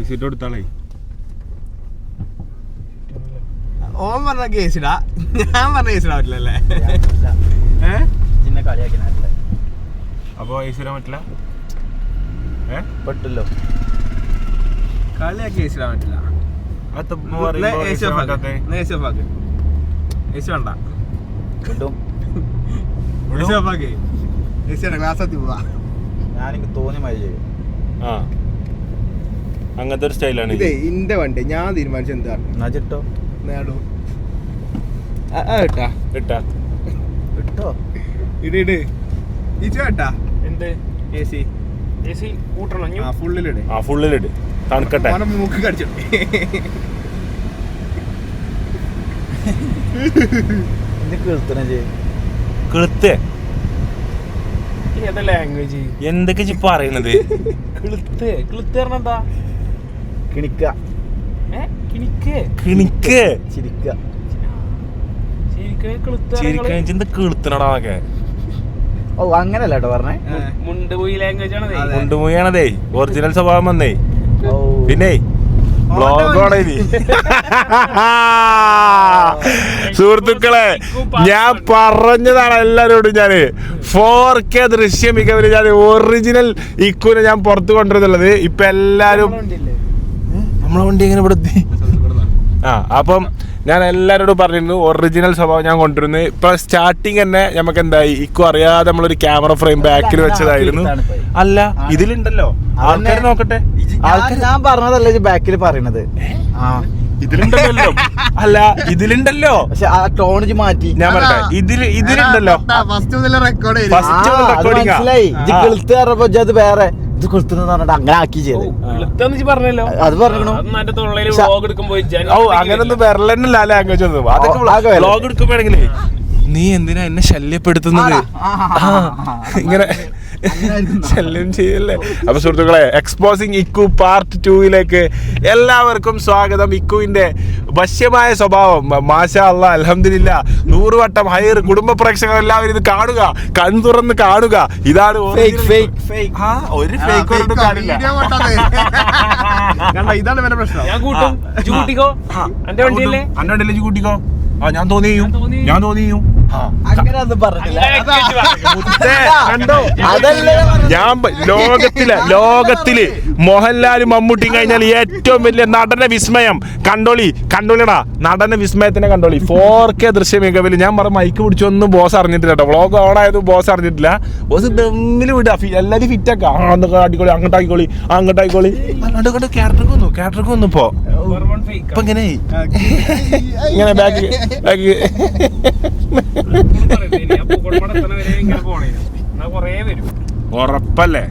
Seat കൊടുത്താളേ. ഓൻ പറഞ്ഞ കേസിടാ, ഞാൻ പറഞ്ഞ കേസിടാ പറ്റില്ലല്ലേ? അപ്പൊ കേസിടാൻ പറ്റില്ല, പറ്റില്ലോ. കളിയാക്കി കേസിടാൻ പറ്റില്ല. ഞാനെനിക്ക് തോന്നി മഴ ചെയ്യും. അങ്ങനത്തെ ഒരു സ്റ്റൈലാണ് ഇതേ ഇന്റെ വണ്ടി. ഞാൻ തീരുമാനിച്ചു എന്താണ് ഇട്ടോ നേടൂ ഇട്ടാ ഇട്ടോ ഇട് ഇട്ടാ എന്ത് AC കൂട്ടണം. ഫുള്ളിലിട്. ഫുള്ളിലിട്, തണുക്കട്ടെ. മൂക്ക് കടിച്ചു. കിളുത്ത് ലാംഗ്വേജ് എന്തൊക്കെ പറയണത്? കിളുത്തണടാക്കെ. ഓ അങ്ങനല്ല കേട്ടോ പറഞ്ഞേ. മുണ്ടുപോയാണതേ ഒറിജിനൽ സ്വഭാവം വന്നേ. പിന്നെ സുഹൃത്തുക്കളെ, ഞാൻ പറഞ്ഞതാണ് എല്ലാരോടും. ഞാന് 4K ദൃശ്യ മികവില് ഞാൻ ഒറിജിനൽ ഇക്കുനെ ഞാൻ പുറത്തു കൊണ്ടുവരുന്നുള്ളത്. ഇപ്പൊ എല്ലാരും നമ്മളെ വണ്ടി എങ്ങനെ ഇവിടെ എത്തി? അപ്പം ഞാൻ എല്ലാവരോടും പറഞ്ഞിരുന്നു ഒറിജിനൽ സ്വഭാവം ഞാൻ കൊണ്ടുവരുന്നു. ഇപ്പൊ സ്റ്റാർട്ടിങ് തന്നെ നമുക്ക് എന്തായി, ഇക്കു അറിയാതെ നമ്മളൊരു ക്യാമറ ഫ്രെയിം ബാക്കിൽ വെച്ചതായിരുന്നു. അല്ല, ഇതിലുണ്ടല്ലോ ആൾക്കാർ നോക്കട്ടെ. ഞാൻ പറഞ്ഞതല്ലേ ബാക്കിൽ പറയണത്, ഇതിലുണ്ടല്ലോ. അല്ല, ഇതിലുണ്ടല്ലോ. പക്ഷെ ആ ടോൺ മാറ്റി. ഞാൻ പറയട്ടെ, ഇതിലുണ്ടല്ലോ മനസ്സിലായി. അത് വേറെ ഇത് കൊളുത്തുന്ന അങ്ങനെ ആക്കി ചെയ്ത് അത് പറഞ്ഞു. അങ്ങനൊന്നും വരലെന്നല്ല ലാംഗ്വേജ് ഒന്നും. അതൊക്കെ വ്ലോഗ് എടുക്കുമ്പോഴെങ്കിലേ നീ എന്തിനാ എന്നെ ശല്യപ്പെടുത്തുന്നത്? ഇങ്ങനെ ശല്യം ചെയ്യല്ലേ. അപ്പൊ സുഹൃത്തുക്കളെ, എക്സ്പോസിംഗ് ഇക്കു പാർട്ട് 2 എല്ലാവർക്കും സ്വാഗതം. ഇക്കുവിന്റെ വശ്യമായ സ്വഭാവം മാഷാ അല്ലാഹ് അൽഹംദുലില്ലാ 100 വട്ടം ഹൈർ. കുടുംബ പ്രേക്ഷകർ എല്ലാവരും ഇത് കാണുക, കണ്ണു തുറന്ന് കാണുക. ഇതാണ് ഒരു ഫേക്ക് കാണില്ല. ഇതാണ് എന്റെ പ്രശ്നം. അന്റെ വണ്ടിയല്ലേ കൂട്ടിക്കോ. ഞാൻ തോന്നി ഞാൻ ലോകത്തില് മോഹൻലാലും മമ്മൂട്ടിയും കഴിഞ്ഞാൽ ഏറ്റവും വലിയ നടന വിസ്മയം കണ്ടോളിടാ. നടന വിസ്മയത്തിനെ കണ്ടോളി. 4K ദൃശ്യ മികവില്. ഞാൻ പറഞ്ഞ മൈക്ക് പിടിച്ചൊന്നും ബോസ് അറിഞ്ഞിട്ടില്ല കേട്ടോ. വ്ളോഗ് ഓണായത് ബോസ് അറിഞ്ഞിട്ടില്ല. ബോസ് ദമ്മില് വിടുക, എല്ലാരും ഫിറ്റാക്കാം. അടിക്കോളി, അങ്ങോട്ടായിക്കോളി, അങ്ങോട്ടായിക്കോളി. ക്യാരക്ടർക്ക് വന്നു. ഇപ്പൊ ഇങ്ങനെ ബാക്കി ഉറപ്പല്ലേ?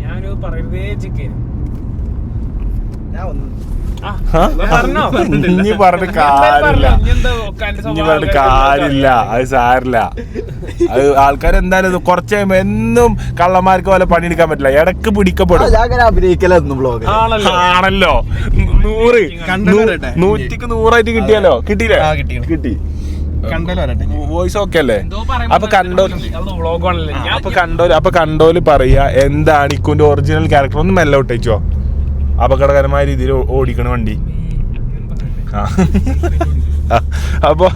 ഇനി പറഞ്ഞിട്ട് കാര്യമില്ല. അത് സാരില്ല. അത് ആൾക്കാർ എന്തായാലും കുറച്ച് കഴിയുമ്പോ എന്നും കള്ളന്മാർക്ക് പോലെ പണിയെടുക്കാൻ പറ്റില്ല. ഇടക്ക് പിടിക്കപ്പെടും. ആണല്ലോ. 100ക്ക് 100 കിട്ടിയാലോ? കിട്ടിയില്ലേ? കിട്ടി. വോയിസ് ഓക്കെ അല്ലേ? അപ്പൊ കണ്ടോല് പറയാ എന്താണ് ഇക്കുന്റെ ഒറിജിനൽ ക്യാരക്ടർ. ഒന്ന് മെല്ലെ വിട്ടേച്ചോ. അപകടകരമായ രീതിയിൽ ഓടിക്കണ വണ്ടി. അപ്പൊ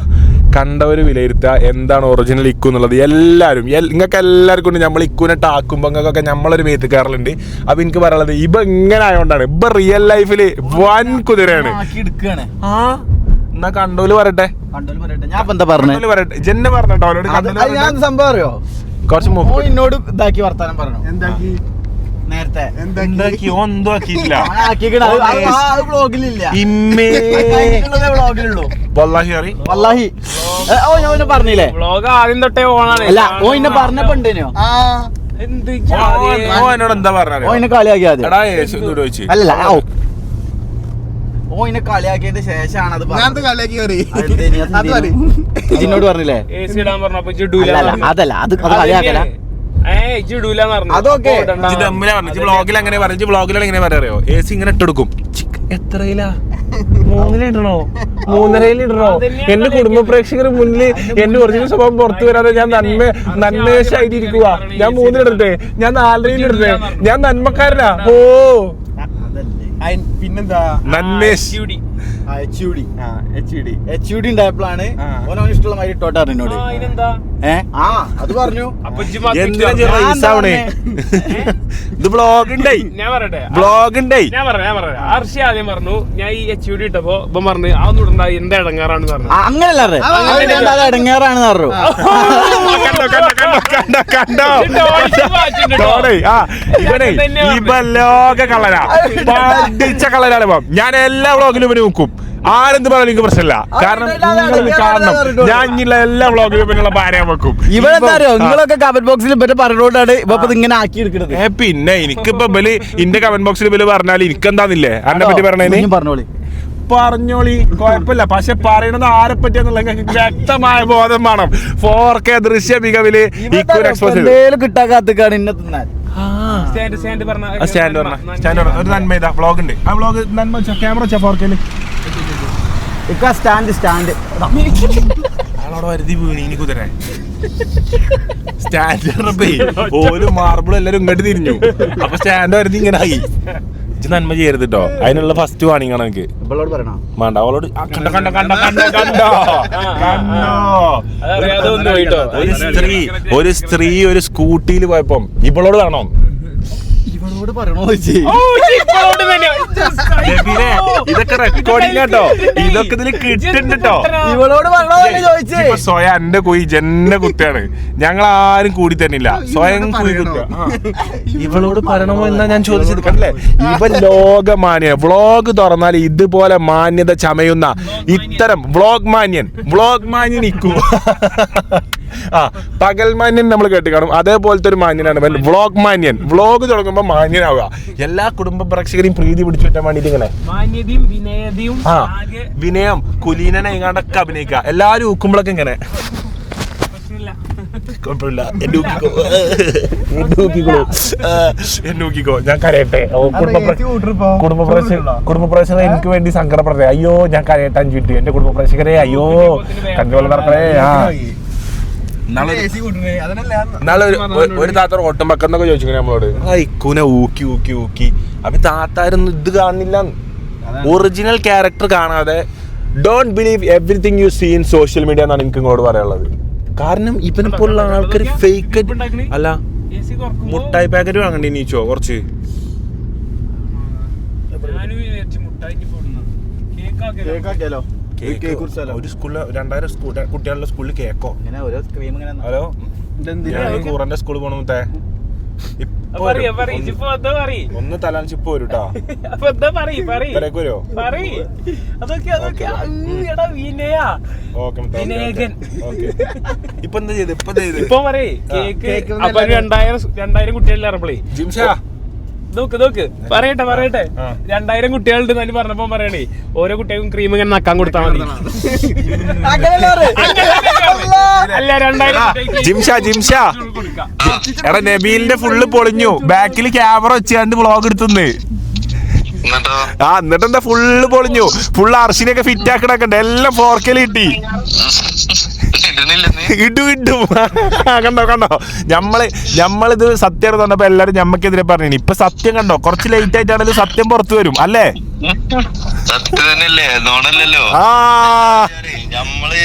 കണ്ടവര് വിലയിരുത്തുക എന്താണ് ഒറിജിനൽ ഇക്കു എന്നുള്ളത്. എല്ലാവരും നിങ്ങൾക്ക് എല്ലാവർക്കും ഉണ്ട്. നമ്മൾ ഇക്കുനെ ടാക്കുമ്പോ നിങ്ങൾക്കൊക്കെ നമ്മളൊരു മേത്ത് കയറലുണ്ട്. അപ്പൊ എനിക്ക് പറയാനുള്ളത് ഇപ്പൊ ഇങ്ങനെ ആയതുകൊണ്ടാണ്. ഇപ്പൊ റിയൽ ലൈഫില് വൻ കുതിരയാണ്. എന്നാ കണ്ടോല് പറയട്ടെ. ജെന്നെ പറഞ്ഞോ കുറച്ച് എന്നോട് ഇതാക്കി വർത്താനം പറഞ്ഞു. നേരത്തെ പറഞ്ഞില്ലേ ആദ്യം തൊട്ടേ ഓണാണ്. അല്ല ഓ ഇന്നെ പറഞ്ഞപ്പോ ഉണ്ടേനോ എന്നോട് എന്താ പറഞ്ഞ കളിയാക്കിയാ അല്ല ഓ ഇന്നെ കളിയാക്കിയതിന്റെ ശേഷമാണ് ഇതിനോട് പറഞ്ഞില്ലേ? അതല്ല അത് കളിയാക്കല. അതൊക്കെ വ്ളോഗിൽ അങ്ങനെ പറഞ്ഞു. വ്ളോഗിൽ എങ്ങനെ പറയാറിയോ? AC ഇങ്ങനെ ഇട്ടെടുക്കും. എത്രയിലാ? 3-ലിടണോ? 3.5-ലിടണോ? എന്റെ കുടുംബ പ്രേക്ഷകർ മുന്നിൽ എന്റെ ഒറിജിനൽ സ്വഭാവം പുറത്തു വരാതെ ഞാൻ നന്മേശായിട്ട് ഇരിക്കുക. ഞാൻ 3-ലിടട്ടെ? ഞാൻ 4.5-ലിടട്ടെ? ഞാൻ നന്മക്കാരനാ. ഓ പിന്നെന്താ നന്മേഷ് HUD ഉണ്ടായപ്പോഴാണ് ഓനോ ഇഷ്ടമുള്ള മാതിരി ഇട്ടോട്ടാണ് എന്നോട്. അത് പറഞ്ഞു. എന്തിനാ റൈസാവണേ? ഇത് ബ്ലോഗ് ഉണ്ടായി, ബ്ലോഗ് ഉണ്ടായി. ഞാൻ പറയാം ഹർഷി ആദ്യം പറഞ്ഞു ഞാൻ ഈ HUD ഇട്ടപ്പോ ഇപ്പം പറഞ്ഞു അതൊന്നും ഇടണ്ട എന്താ ഇടങ്ങാറാണ് പറഞ്ഞു. അങ്ങനല്ല ഇടങ്ങേറാണെന്ന് പറഞ്ഞു. ഇവ ലോക കളരാ, പഠിച്ച കളരാണ്. ഞാൻ എല്ലാ വ്ളോഗിലും ഇവന് നോക്കും. ആരെന്ത് പറയാൻ എനിക്ക് പ്രശ്നമില്ല. കാരണം കാണണം, ഞാൻ ഇങ്ങനെയുള്ള എല്ലാ വ്ളോഗിലും ഇവനുള്ള ഭാര്യ വെക്കും. ഇവരെന്താ അറിയോ, നിങ്ങളൊക്കെ കമന്റ് ബോക്സിൽ ഇവരെ പറഞ്ഞുകൊണ്ടാണ് ഇപ്പൊ ഇങ്ങനെ ആക്കി എടുക്കുന്നത്. പിന്നെ എനിക്കിപ്പോ ഇവല് ഇന്റെ കമന്റ് ബോക്സിൽ ഇവല് പറഞ്ഞാൽ എനിക്കെന്താന്നില്ലേ അതിനെ പറ്റി പറഞ്ഞേന് പറഞ്ഞോളി, കുഴപ്പമില്ല. പക്ഷെ പറയണത് ആരെ പറ്റിയെന്നുള്ള വ്യക്തമായ ബോധം വേണം. 4K ദൃശ്യ മികവില് കിട്ടാൻ കാത്തുക്കാണ് ഇന്നെ തിന്നാൻ. ഒരു നന്മ ഇതാ വ്ളോഗ് ഉണ്ട്. ആ വ്ളോഗ് നന്മ ക്യാമറ വെച്ചാ 4K സ്റ്റാൻഡ് ആളോടെ വരുതി വീണി ഇനി കുതിര സ്റ്റാൻഡ് ഓല് മാർബിൾ എല്ലാരും ഇങ്ങോട്ട് തിരിഞ്ഞു. അപ്പൊ സ്റ്റാൻഡ് വരുതി ഇങ്ങനെ ആയി. നന്മ ചെയ്യരുത് കേട്ടോ. അതിനുള്ള ഫസ്റ്റ് വാണിംഗ് ആണ് എനിക്ക്. വേണ്ട അവളോട് ഒരു സ്ത്രീ ഒരു സ്കൂട്ടിയിൽ പോയപ്പം ഇവളോട് വേണോ? ഇവളോട് പറയണോ? ഇതൊക്കെ റെക്കോർഡിംഗ് കേട്ടോ, ഇതൊക്കെ ഇതില് കിട്ടുന്നുണ്ട് കേട്ടോ. ഇവളോട് പറയണോ ചോദിച്ചേ. സ്വയം എന്റെ കുയി ജന്ന കുത്താണ്. ഞങ്ങൾ ആരും കൂടി തന്നില്ല, സ്വയം കുയി കുത്തുക. ഇവളോട് പറയണമോ എന്നാ ഞാൻ ചോദിച്ചത്. കണ്ടില്ലേ, ഇവ ലോകമാന്യൻ. വ്ളോഗ് തുറന്നാൽ ഇതുപോലെ മാന്യത ചമയുന്ന ഇത്തരം വ്ളോഗ് മാന്യൻ ഇക്കൂ. പകൽ മാന്യൻ നമ്മൾ കേട്ട് കാണും. അതേപോലത്തെ ഒരു മാന്യനാണ് വ്ളോഗ് മാന്യൻ. വ്ളോഗ് തുടങ്ങുമ്പോ മാന്യനാവുക. എല്ലാ കുടുംബ പ്രേക്ഷകരെയും പ്രീതി പിടിച്ചു പറ്റാൻ വേണ്ടിട്ട് ഇങ്ങനെ വിനയം കുലീനനെ ഇങ്ങാണ്ടൊക്കെ അഭിനയിക്കുക. എല്ലാരും ഊക്കുമ്പോഴൊക്കെ ഇങ്ങനെ കുഴപ്പമില്ല എന്നൂക്കിക്കോ, ഞാൻ കരയട്ടെ. കുടുംബ പ്രേക്ഷകരെ എനിക്ക് വേണ്ടി സങ്കടപ്പെടട്ടെ. അയ്യോ ഞാൻ കരയട്ടെ 5 മിനിറ്റ്. എന്റെ കുടുംബ പ്രേക്ഷകരെ അയ്യോ കണ്ടുപോലെ നടക്കണേ. നാളെ ഒരു താത്ത ഓട്ടം വെക്കുന്നൊക്കെ ചോദിച്ചു നമ്മളോട്. ഇക്കൂനെ ഊക്കി ഊക്കി ഊക്കി. അപ്പൊ താത്താരൊന്നും ഇത് കാണില്ല. ഒറിജിനൽ ക്യാരക്ടർ കാണാതെ don't believe everything you see in social media എന്നാണ് എനിക്ക് ഇങ്ങോട്ട് പറയാനുള്ളത്. കാരണം ഇവനെ പോലുള്ള ആൾക്കാർ ഫേക്ക് അല്ല. മുട്ടായി പാക്കറ്റ് വാങ്ങണ്ടേ നീച്ചോ കുറച്ച്? ഒരു സ്കൂളില് 2000 കുട്ടികളുടെ സ്കൂളിൽ കേക്കോ? ഹലോ, കൂറന്റെ സ്കൂളിൽ പോണത്തെ ഒന്ന് തലാൻസിപ്പ് വരും കേട്ടോ. വരുമോ? ഇപ്പൊ എന്താ ചെയ്ത്? ഇപ്പൊ പറയേ 2000 കുട്ടികളിൽ ഇറപ്പളേ ജിംഷാ നോക്ക് പറയട്ടെ 2000 കുട്ടികളുണ്ട് എന്ന് പറഞ്ഞപ്പോ പറയണേ ഓരോ കുട്ടികൾക്കും ക്രീം ഇങ്ങനെ നക്കാൻ കൊടുത്താൽ മതി. അല്ല 2000 ജിംഷാ എടാ നബീലിന്റെ ഫുള്ള് പൊളിഞ്ഞു. ബാക്കിൽ ക്യാമറ വെച്ചാണ്ട് വ്ളോഗ് എടുത്തുന്ന്. എന്നിട്ട് എന്താ ഫുള്ള് പൊളിഞ്ഞു. ഫുള്ള് അർഷിനെയൊക്കെ ഫിറ്റ് ആക്കണൊക്കെ ഉണ്ട്. എല്ലാം 4K കിട്ടി. ഇടും കണ്ടോ ഞമ്മളിത് സത്യം തന്നപ്പോ എല്ലാരും ഞമ്മക്കെതിരെ പറഞ്ഞു. ഇപ്പൊ സത്യം കണ്ടോ, കുറച്ച് ലേറ്റ് ആയിട്ടാണെങ്കിലും സത്യം പുറത്തു വരും അല്ലേ? സത്യം തന്നെയല്ലേ, നോണല്ലോ. നമ്മള്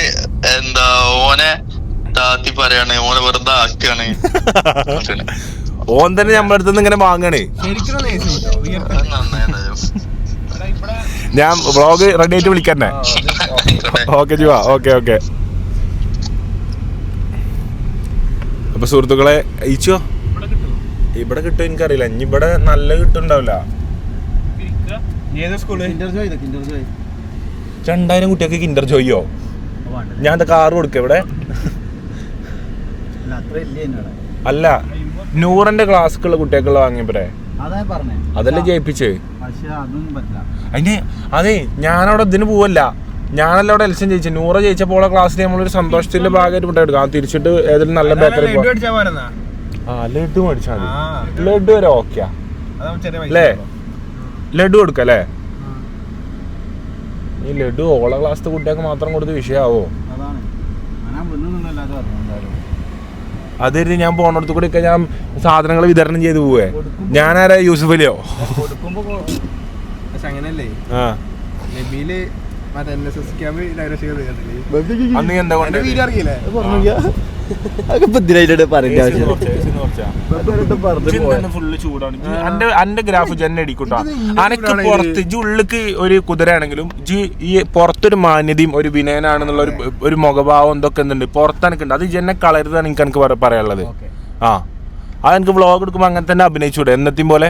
എന്താ ഓനെ താത്തി പറയാണ്, ഓനെ വെറുതെ ആക്കാണ്. ഓൻ തന്നെ നമ്മളെ അടുത്ത് ഇങ്ങനെ വാങ്ങണേ. ഞാൻ വ്ളോഗ് റെഡി ആയിട്ട് വിളിക്കന്നെ. Okay ജിവാ, okay. അപ്പൊ സുഹൃത്തുക്കളെ ഈച്ചോ ഇവിടെ കിട്ടും എനിക്കറിയില്ല. ഇനി ഇവിടെ നല്ല കിട്ടുണ്ടാവില്ല. 2000 കുട്ടിയൊക്കെ കിൻഡർ ജോയിയോ? ഞാൻ എന്താ കാറ് കൊടുക്ക ഇവിടെ? അല്ല, 100ന്റെ ക്ലാസ്സുള്ള കുട്ടിയൊക്കെയുള്ള വാങ്ങിയപ്പോഴേ അതല്ലേ ജയിപ്പിച്ച്. അതെ ഞാനവിടെ ഇതിന് പോവല്ല. ഞാനല്ല അവിടെ എൽസം ജയിച്ചു. 100 ജയിച്ചപ്പോൾ ക്ലാസ്സിൽ നമ്മളൊരു സന്തോഷത്തിന്റെ ഭാഗമായിട്ട് മുട്ടായി ആ തിരിച്ചിട്ട് ഏതെങ്കിലും നല്ല ബേക്കറി ലഡു മേടിച്ചാൽ മതി. ലഡു വരെ ഓക്കെ അല്ലേ? ലഡു കൊടുക്കല്ലേ? ഈ ലഡു ഓള ക്ലാസ്സിലെ കുട്ടികൾക്ക് മാത്രം കൊടുത്ത് വിഷയാവോ? അതായിരുന്നു ഞാൻ പോണടത്ത് കൂടി ഒക്കെ ഞാൻ സാധനങ്ങൾ വിതരണം ചെയ്ത് പോവേ. ഞാനാരാ യൂസുഫ് അലിയോ? പക്ഷെ അങ്ങനല്ലേ ആ നബീല് മറ്റേ NSS ക്യാമ്പ് ഡയറക്ഷൻ അന്ന് നീ എന്താ കൊണ്ട് വീഡിയോ അറിയില്ലേ അതൊക്കെ ഇപ്പൊ ഇതിനായിട്ട് പറയേണ്ട ആവശ്യം ഫുള്ള് ചൂടാണ് അന്റെ ഗ്രാഫ് ജന്നെ അടിക്കൂട്ടോ. അനക്ക് പുറത്ത് ഇജ് ഉള്ളിക്ക് ഒരു കുതിരയാണെങ്കിലും ഇജ് ഈ പുറത്തൊരു മാന്യതയും ഒരു വിനയനാണെന്നുള്ള ഒരു മുഖഭാവം എന്തൊക്കെ എന്തുണ്ട് പുറത്ത് എനിക്കുണ്ട്. അത് ജന്നെ കളരുതാണ് എനിക്ക് പറയാനുള്ളത്. ആ അതെനിക്ക് വ്ളോഗ് എടുക്കുമ്പോൾ അങ്ങനെ തന്നെ അഭിനയിച്ചൂടെ എന്നത്തെയും പോലെ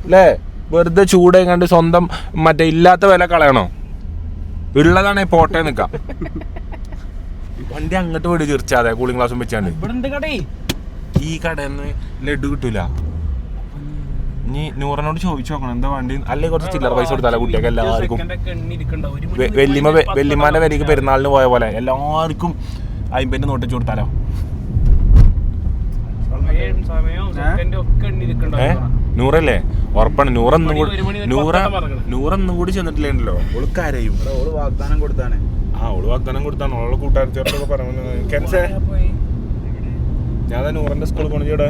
അല്ലേ? വെറുതെ ചൂട് കണ്ട് സ്വന്തം മറ്റേ ഇല്ലാത്ത വില കളയണോ? ഉള്ളതാണെ പോട്ടെ നിക്കാം. വണ്ടി അങ്ങോട്ട് വീട് തീർച്ചാതെ കൂളിംഗ് ഗ്ലാസും വെച്ചാണ്ട് ഈ കടന്ന് ലഡു കിട്ടൂല. ഇനി നൂറിനോട് ചോദിച്ചു നോക്കണം എന്താ വണ്ടി, അല്ലെങ്കിൽ കുറച്ച് ചില്ലറ പൈസ കൊടുത്താലോ കുട്ടിയൊക്കെ എല്ലാവർക്കും. വെല്ലിമാന്റെ വരിക്ക് പെരുന്നാളിന് പോയ പോലെ എല്ലാവർക്കും 50 നോട്ട് വെച്ച് കൊടുത്താലോ? നൂറല്ലേ ഉറപ്പാണ്. നൂറൊന്നും കൂടി ചെന്നിട്ടില്ലല്ലോ. ഓള് കരയും. ഓള് വാഗ്ദാനം കൊടുത്താണ്. ഓള് വാഗ്ദാനം കൊടുത്താണ്. ഓളെ കൂട്ടുകാരത്തോടൊക്കെ പറഞ്ഞു. കെൻസേ ഞാൻ നൂറിന്റെ സ്കൂളിൽ പോണ ചേടെ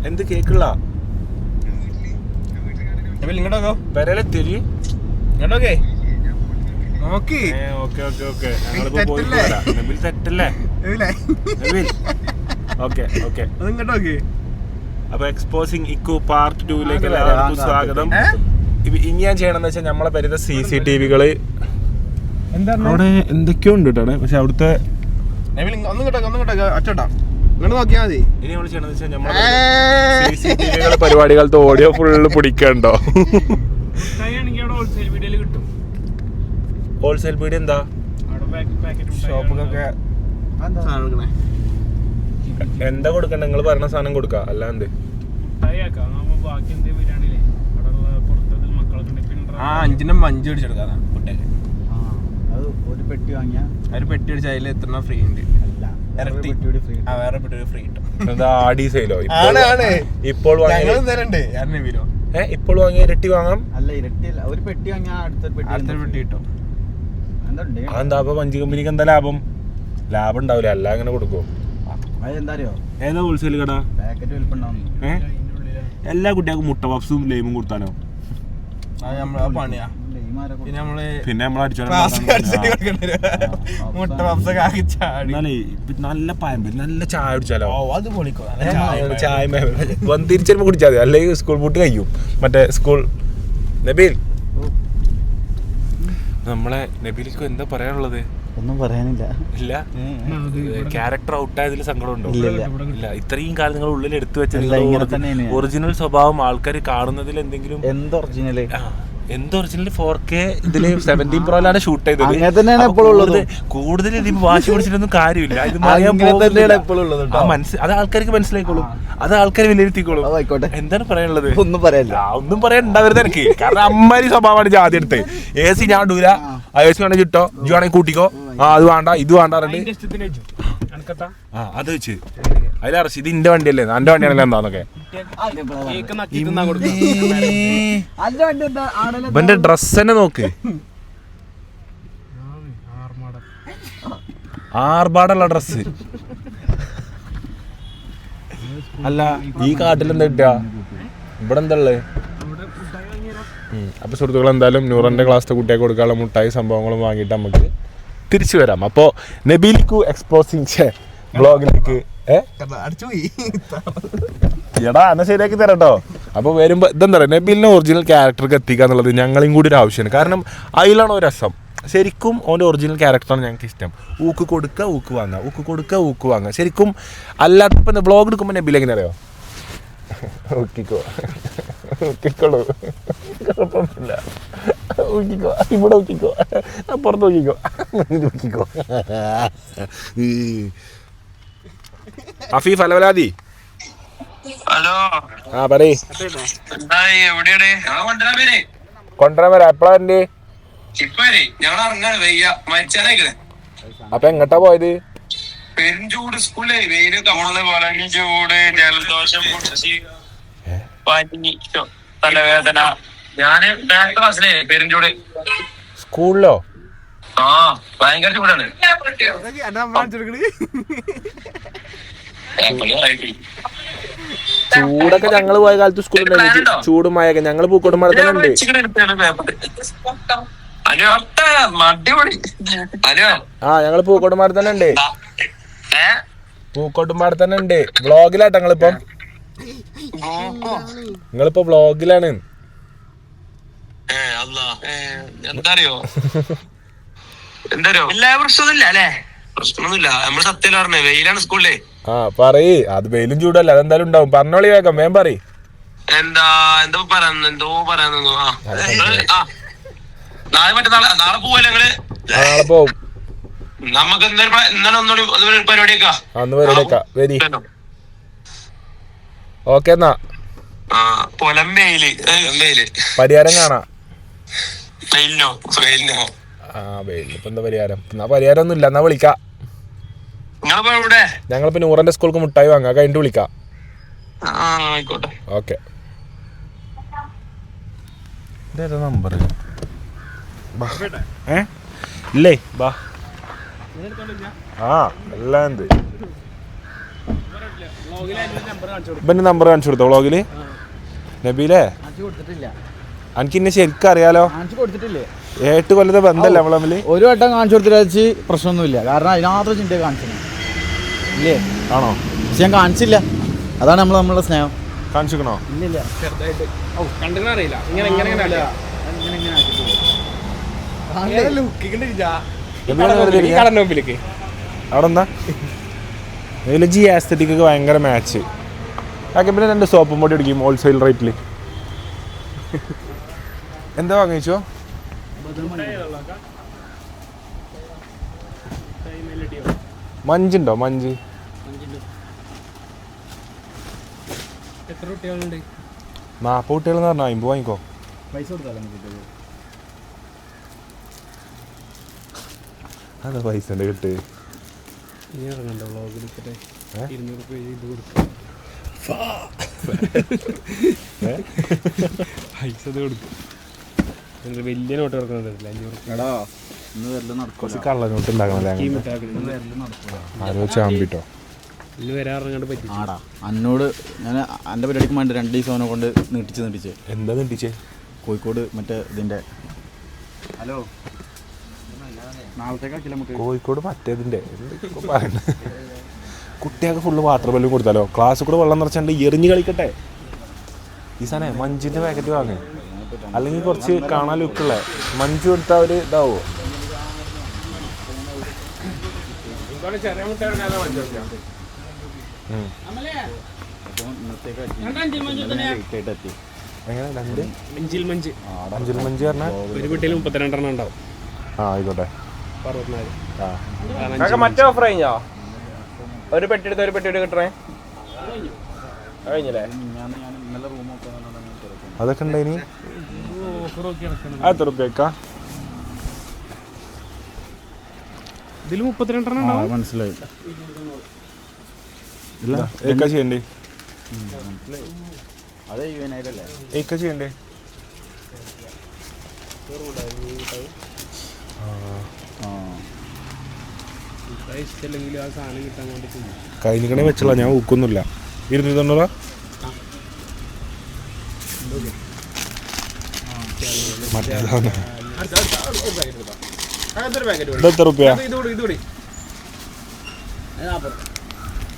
എന്ത് കേക്കുള്ള ഇങ്ങോട്ടോ പെരലെത്തി ഇങ്ങോട്ടോക്കെ തെറ്റല്ലേ? അപ്പൊ എക്സ്പോസിംഗ് ഇക്കു പാർട്ട് 2 എല്ലാവർക്കും സ്വാഗതം. ഇനി ഞാൻ ചെയ്യണമെന്ന് വെച്ചാൽ നമ്മളെ പരിധ CCTV-കള് അവിടെ എന്തൊക്കെയോ ഉണ്ട് കേട്ടോ. പക്ഷെ അവിടുത്തെ നോക്കിയാ മതി. ഇനി നമ്മൾ ചെയ്യണമെന്ന് വെച്ചാൽ നമ്മളെ CCTV-കള് പരിപാടികളത്തെ ഓഡിയോ ഫുള്ള് പിടിക്കണ്ടോ? ഹോൾസെയിൽ പീടിയ എന്താ ഷോപ്പൊക്കെ എന്താ കൊടുക്കണ്ട? നിങ്ങൾ പറഞ്ഞ സാധനം കൊടുക്ക. അല്ലാണ്ട് 5 മഞ്ച് അടിച്ചെടുക്കാം. ഒരു പെട്ടി വാങ്ങിയാ ഒരു പെട്ടി അടിച്ച അതിൽ എത്ര ഫ്രീ ഉണ്ട്? വേറെ പെട്ടി ഫ്രീ കിട്ടും. എന്താ ആഡി സെയിലോ? ഇപ്പോൾ ഇപ്പോൾ വാങ്ങിയ ഇരട്ടി വാങ്ങാം. അല്ല ഇരട്ടി ഒരു പെട്ടി വാങ്ങിയാ അടുത്തൊരു പെട്ടി കിട്ടും. അതെന്താ അപ്പൊ മഞ്ച് കമ്പനിക്ക് എന്താ ലാഭം? ലാഭം ഉണ്ടാവില്ല. അല്ല അങ്ങനെ കൊടുക്കോ? അതെന്താ അറിയോ? ഏതാ ഹോൾസെയിൽ കട? പാക്കറ്റ് വലിപ്പുണ്ടാവും. എല്ലാ കുട്ടികൾക്കും മുട്ട പപ്സും ലൈമും കൊടുത്താലോ? പണിയാ. പിന്നെ നമ്മൾ നല്ല പായമ്പ് നല്ല ചായ കുടിച്ചാലോ? അത് പൊളിക്കോ. ചായ തിരിച്ചറിയുമ്പോ കുടിച്ചാൽ മതി. അല്ലെങ്കിൽ സ്കൂൾ പൂട്ട് കഴിയും. മറ്റേ സ്കൂൾ നബീൽ നമ്മളെ നബീലിക്ക് എന്താ പറയാനുള്ളത്? ഒന്നും പറയാനില്ല. ഇല്ല. ക്യാരക്ടർ ഔട്ടായതിൽ സങ്കടമുണ്ടോ? ഇല്ല. ഇത്രയും കാലം നിങ്ങൾ ഉള്ളിൽ എടുത്തു വെച്ച ഒറിജിനൽ സ്വഭാവം ആൾക്കാർ കാണുന്നതിൽ എന്തെങ്കിലും എന്ത് ഒറിജിനൽ 4K ഇതില് 17 പ്രോയിലാണ് ഷൂട്ട് ചെയ്തത്. കൂടുതൽ ഇതിന് വാശി പിടിച്ചിട്ടൊന്നും കാര്യമില്ല. ഇത് അത് ആൾക്കാർക്ക് മനസ്സിലായിക്കോളും. അത് ആൾക്കാർ വിലയിരുത്തിക്കോളും. എന്താണ് പറയാനുള്ളത്? ഒന്നും പറയാനില്ല. ഒന്നും പറയാൻ ഉണ്ടാവരുത് എനിക്ക്. കാരണം അമ്മാരി സ്വഭാവമാണ് ജാതി എടുത്ത്. AC ഞാൻ ഇടൂല. AC വേണേ ചുട്ടോ, ഇജ് വേണമെങ്കിൽ കൂട്ടിക്കോ. അത് വേണ്ട ഇത് വേണ്ട അത് വെച്ച് അതിലറച്ച് ഇത് ഇന്റെ വണ്ടിയല്ലേ എന്റെ വണ്ടിയാണല്ലോ എന്താന്നൊക്കെ. ഇവന്റെ ഡ്രസ് തന്നെ നോക്ക്. ആർഭാടുള്ള ഡ്രസ്. അല്ല ഈ കാട്ടിൽ എന്താ കിട്ടുക? ഇവിടെ എന്താ ഉള്ളത്? അപ്പൊ സുഹൃത്തുക്കൾ എന്തായാലും നൂറിന്റെ ക്ലാസ്സിലെ കുട്ടിയൊക്കെ കൊടുക്കാനുള്ള മുട്ടായി സംഭവങ്ങളും വാങ്ങിയിട്ട് നമുക്ക് തിരിച്ചു വരാം. അപ്പോ നബീലിക്കു എക്സ്പോസിംഗ് ബ്ലോഗിലേക്ക് എടാ എന്നാ ശരിയാക്കി തരാട്ടോ. അപ്പൊ വരുമ്പോ ഇതെന്താ പറയുക, നബീലിനെ ഒറിജിനൽ ക്യാരക്ടർക്ക് എത്തിക്കുക എന്നുള്ളത് ഞങ്ങളും കൂടി ഒരു ആവശ്യമാണ്. കാരണം അതിലാണ് ഒരു രസം. ശരിക്കും ഓൻ്റെ ഒറിജിനൽ ക്യാരക്ടറാണ് ഞങ്ങൾക്ക് ഇഷ്ടം. ഊക്ക് കൊടുക്കുക ഊക്ക് വാങ്ങുക, ഊക്ക് കൊടുക്കുക ഊക്ക് വാങ്ങുക. ശരിക്കും അല്ലാത്തപ്പോൾ വ്ളോഗ് എടുക്കുമ്പോൾ നബീൽ എങ്ങനെ അറിയോ? ഊക്കിക്കോ ഊക്കിക്കോളൂ, കുഴപ്പമൊന്നുമില്ല, ഊക്കിക്കോ, ഇവിടെ ഊക്കിക്കോ, പുറത്ത് ഊക്കിക്കോ, ഊക്കിക്കോ. അഫീഫ് അലവലാദി. ഹലോ. ആ പറയ്. കൊണ്ടുവരാൻ വരാം. എപ്പഴാ വരണ്ടേ? അപ്പൊ എങ്ങട്ടാ പോയത്? പെരുംചൂട് സ്കൂളിലെ വെയില് കമണത് പോലെ ചൂട്, ജലദോഷം, പനി, തലവേദന. ഞാന് ക്ലാസ്സിലെ പെരുംചൂട് സ്കൂളിലോ? ആ ഭയങ്കര ചൂടാണ്. ചൂടൊക്കെ ഞങ്ങള് പോയ കാലത്ത് സ്കൂളിൽ ചൂടും മഴയൊക്കെ ഞങ്ങള് പൂക്കോട്ടും തന്നെ ഉണ്ട്. ആ ഞങ്ങള് പൂക്കോട്ടുംപാട തന്നെ ഉണ്ട്. പൂക്കോട്ടുംപാട തന്നെ ഉണ്ട്. വ്ളോഗിലാട്ടോ ഞങ്ങളിപ്പോ. നിങ്ങളിപ്പോ വ്ളോഗിലാണ്. എന്താറിയോ എല്ലാ പ്രശ്നമൊന്നുമില്ല അല്ലേ? പ്രശ്നമൊന്നുമില്ല. നമ്മള് സത്യം പറഞ്ഞേ, വെയിലാണ് സ്കൂളിലെ. ആ പറയ്. അത് വെയിലും ചൂടല്ല, അതെന്തായാലും ഉണ്ടാവും. പറഞ്ഞോളി വേഗം, വേഗം പറയ്. എന്തോ പറയാന്നു. നാളെ പോവല്ലേ ഞങ്ങള്? നാളെ പോവും. നമുക്ക് ഇന്നലെ ഒന്നുകൂടി പരിപാടിയൊക്കെ അന്ന് പരിപാടിയൊക്കെ വരി. ഓക്കെ എന്നാ. പൊലം വെയില് പരിഹാരം കാണാം. വെയിലിനോ? ആ വെയിലിന് ഇപ്പൊ എന്താ പരിഹാരം? എന്നാ പരിഹാരം ഒന്നും ഇല്ല. എന്നാ വിളിക്കാം. ഞങ്ങളിപ്പോ നൂറന്റെ സ്കൂൾക്ക് മുട്ടായി വാങ്ങാം, കഴിഞ്ഞിട്ട് വിളിക്കാം. ആയിക്കോട്ടെ. ഓക്കെ. ഇതേതാ നമ്പർ? ഇല്ലേ ബാ. ആ എല്ലാം എന്ത് ഇവന്റെ നമ്പർ കാണിച്ചു കൊടുത്തോ വ്ളോഗില്? നബീലേ എനിക്ക് ഇന്നെ ശരിക്കും അറിയാലോ. 8 കൊല്ലത്തെ ബന്ധല്ലേ നമ്മള് തമ്മില്. ഒരു വട്ടം കാണിച്ചു കൊടുത്തിട്ട് പ്രശ്നമൊന്നുമില്ല. കാരണം അതിനകത്ത് ചിന്ത കാണിച്ചു ഇല്ലേ? ആണോ? പക്ഷെ ഞാൻ കാണിച്ചില്ല. അതാണ് നമ്മളുടെ സ്നേഹം. കാണിച്ചിക്കണോ? ഇല്ലില്ല. ചെറുതായിട്ട് കണ്ടില്ല. ഇങ്ങനെ അവിടെ എന്താ ജി ആസ്തറ്റിക് ഭയങ്കര മാച്ച്. ആക്കെ പിന്നെ 2 സോപ്പും പൊടി അടിക്കും ഹോൾസെയിൽ റേറ്റില്. എന്താ വാങ്ങിച്ചോ? മഞ്ചുണ്ടോ? മഞ്ച് 40 കുട്ടികളെന്ന് പറഞ്ഞാൽ 50 വാങ്ങിക്കോ. പൈസ കൊടുത്താലോ? അതാ പൈസ കിട്ട്. വലിയ നോട്ട് കൊടുക്കുന്നുണ്ടല്ലേ? 500 കള്ളനോട്ട് ഉണ്ടാക്കണല്ലേ? ആലോചിച്ച് ആമ്പിട്ടോ. ഇന്ന് വരാറിങ്ങോട്ട് പറ്റി. ആടാ എന്നോട് ഞാൻ എൻ്റെ പരിപാടിക്ക് വേണ്ടി 2 ദിവസം അവനെ കൊണ്ട് നീട്ടിച്ച് എന്താ നീട്ടിച്ചേ? കോഴിക്കോട് മറ്റേ ഇതിൻ്റെ. ഹലോ, നാളത്തേക്കാക്കില്ല നമുക്ക്. കോഴിക്കോട് മറ്റേതിൻ്റെ എന്തൊക്കെ പറയണ. കുട്ടികൾക്ക് ഫുള്ള് വാട്ടർ ബലൂൺ കൊടുത്താലോ? ക്ലാസ് കൂടെ വെള്ളം നിറച്ചാണ്ട് എറിഞ്ഞ് കളിക്കട്ടെ. ഈ സാധനം മഞ്ചിൻ്റെ പാക്കറ്റ് വാങ്ങേ, അല്ലെങ്കിൽ കുറച്ച് കാണാൻ ലുക്കുള്ള മഞ്ച് കൊടുത്താൽ ഒരു ഇതാവോ? ചെറിയ മുട്ട എങ്ങനെ 2 അഞ്ചിൽ മഞ്ച് പറഞ്ഞാൽ ഒരു വീട്ടിൽ 32 ഉണ്ടാവും. ആ ആയിക്കോട്ടെ. 64. മറ്റേ ഓഫർ കഴിഞ്ഞോ? ഒരു പെട്ടി എടുത്ത് ഒരു പെട്ടി കിട്ടണേ കഴിഞ്ഞല്ലേ? അതൊക്കെ ഉണ്ടായിനി. എത്ര റുപ്യക്കാ? ഇതിൽ 32 മനസ്സിലായി. ഏക്കാ ചെയ്യണ്ടേ? അതെ യുവനായിട്ടല്ലേ ഏക്കാ ചെയ്യണ്ടേ? കഴിഞ്ഞിക്കണേ വെച്ചല്ല, ഞാൻ ഊക്കൊന്നുമില്ല. 290 മറ്റേതാണ്. ഇതെത്ര റുപ്യ?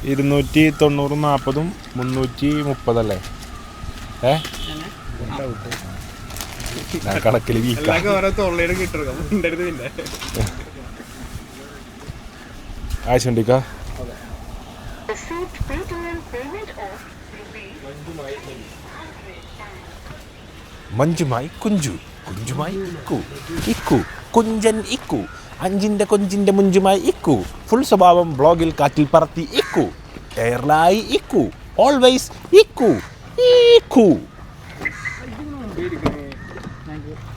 290, 40, 330 അല്ലേ? കണക്കിൽ ആശുണ്ടിക്കാ. മഞ്ജുമായി കുഞ്ചു, കുഞ്ചുമായി ഇക്കു, ഇക്കു കുഞ്ചൻ ഇക്കു, 5ന്റെ കൊഞ്ചിന്റെ മുഞ്ചുമായി ഇക്കു, ഫുൾ സ്വഭാവം ബ്ലോഗിൽ കാറ്റിൽ പറത്തി ഇക്കു, എയർലായി ഇക്കു, ഓൾവേസ് ഇക്കു ഇക്കു.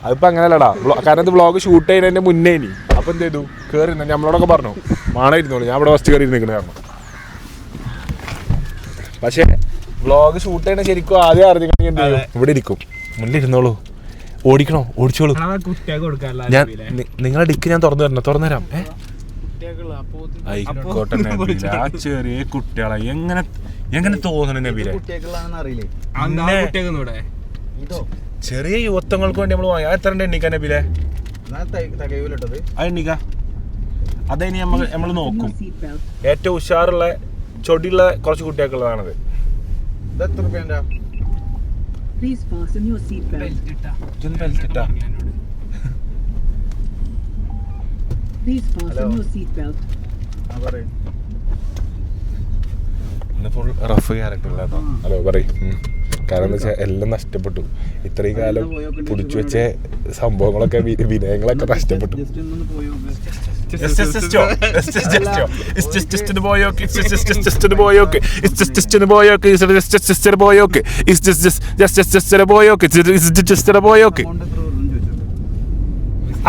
അതിപ്പോൾ അങ്ങനെയല്ലടാ, കാരണം ഇത് വ്ളോഗ് ഷൂട്ട് ചെയ്യുന്നതിൻ്റെ മുന്നേ ഇനി. അപ്പോൾ എന്ത് ചെയ്തു? കയറി നമ്മളോടൊക്കെ പറഞ്ഞു മാണായിരുന്നോളൂ, ഞാൻ ഇവിടെ ഫസ്റ്റ് കയറി നിൽക്കണ കാരണം. പക്ഷേ വ്ളോഗ് ഷൂട്ട് ചെയ്യണ ശരിക്കും ആദ്യം അറിഞ്ഞിട്ടുണ്ടെങ്കിൽ എന്ത് ചെയ്യും? ഇവിടെ ഇരിക്കും, മുന്നിലിരുന്നോളൂ, ഓടിക്കണോ ഓടിച്ചോളൂ. ഞാൻ നിങ്ങളെ ഡിക്ക് ഞാൻ തുറന്നു തരാം. ആയിക്കോട്ടെ നബീല, ആ ചെറിയ കുട്ടികളെ എങ്ങനെ തോന്നണം നബീലെ? കുട്ടികൾക്കുള്ളതാണെന്ന് അറിയില്ലേ ഇതോ ചെറിയ യുവത്വങ്ങൾക്ക് വേണ്ടി നമ്മൾ വാങ്ങി എത്ര എണ്ണിക്കാൻ നബീലെ? തികയൂലിട്ടത് അത് എണ്ണിക്ക. അതിനി നമ്മൾ നോക്കും. ഏറ്റവും ഉഷാറുള്ള ചൊടിയുള്ള കുറച്ച് കുട്ടികൾക്കുള്ളതാണത്. ഇത് എത്ര റുപ്യൻ്റെ? Please fasten your seatbelt. Belt ഇട്ടാ Please fasten your seatbelt. പറയും ഇന്ന് ഫുൾ റഫ് ക്യാരക്ടർ കേട്ടോ. ഹലോ പറയും. കാരണം എന്താ വെച്ചാൽ എല്ലാം നഷ്ടപ്പെട്ടു. ഇത്രയും കാലം പിടിച്ചു വെച്ച സംഭവങ്ങളൊക്കെ വിനയങ്ങളൊക്കെ നഷ്ടപ്പെട്ടു.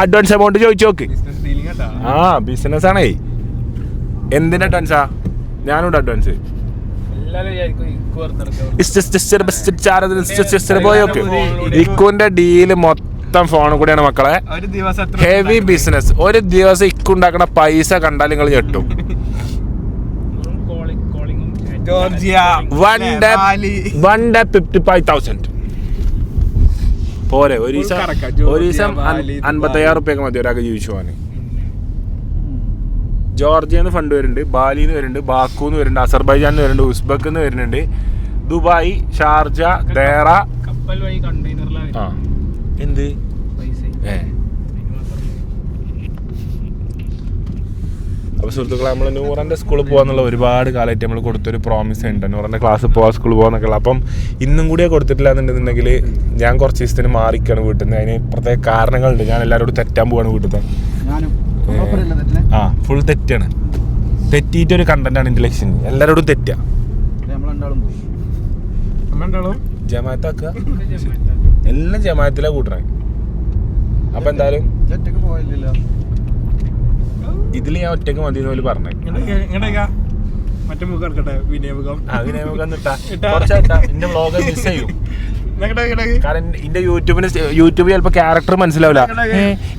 അഡ്വാൻസ് എമൗണ്ട് ചോദിച്ചു നോക്ക്. ആ ബിസിനസ് ആണേ. എന്തിന്റെ അഡ്വാൻസാ? ഞാനുണ്ട് അഡ്വാൻസ്. ഇക്കുന്റെ ഡീല് മൊത്തം ഫോണിൽ കൂടെയാണ് മക്കളെ. Heavy business. ഒരു ദിവസം ഇക്കുണ്ടാക്കണ പൈസ കണ്ടാൽ നിങ്ങൾ ഞെട്ടും. One day 55,000 പോരെ ഒരു ദിവസം 55,000 റുപ്യൊക്കെ മതി ഒരാൾക്ക് ജീവിച്ചു പോവാന്. ജോർജിയന്ന് ഫണ്ട് വരുന്നുണ്ട്, ബാലിന്ന് വരുന്നുണ്ട്, ബാക്കുന്ന് വരുന്നുണ്ട്, അസർബൈജാനിന്ന് വരുന്നുണ്ട്, ഉസ്ബെക്കിന്ന് വരുന്നുണ്ട്, ദുബായ്, ഷാർജ, ദേറ. ആ എന്ത് അപ്പോൾ സുഹൃത്തുക്കളെ, നമ്മൾ നൂറിൻ്റെ സ്കൂളിൽ പോകാന്നുള്ള ഒരുപാട് കാലമായിട്ട് നമ്മൾ കൊടുത്തൊരു പ്രോമിസ് ഉണ്ട്. നൂറിൻ്റെ ക്ലാസ് പോകാൻ സ്കൂളിൽ പോകാന്നൊക്കെ ഉള്ളത്. അപ്പം ഇന്നും കൂടിയേ കൊടുത്തിട്ടില്ല എന്നുണ്ടെന്നുണ്ടെങ്കിൽ ഞാൻ കുറച്ച് ദിവസത്തിന് മാറിക്കാണ് വീട്ടിൽ നിന്ന്. അതിന് പ്രത്യേക കാരണങ്ങളുണ്ട്. ഞാൻ എല്ലാവരോടും തെറ്റാൻ പോവാണ് വീട്ടിൽ നിന്ന്. ആ ഫുൾ തെറ്റാണ്. തെറ്റിയിട്ടൊരു കണ്ടന്റാണ് എൻ്റെ ലക്ഷ്യം. എല്ലാവരോടും തെറ്റാ. ജമാഅത്താക്കുക. എല്ലാം ജമാഅത്തിലാണ് കൂട്ടണേ. അപ്പം എന്തായാലും ഇതിൽ ഞാൻ ഒറ്റക്ക് മതി എന്ന് പറഞ്ഞേ. വിനയമുഖം എന്റെ വ്ളോഗ് മിസ് ചെയ്യും. കാരണം എന്റെ യൂട്യൂബിൽ ചിലപ്പോ ക്യാരക്ടർ മനസ്സിലാവില്ല.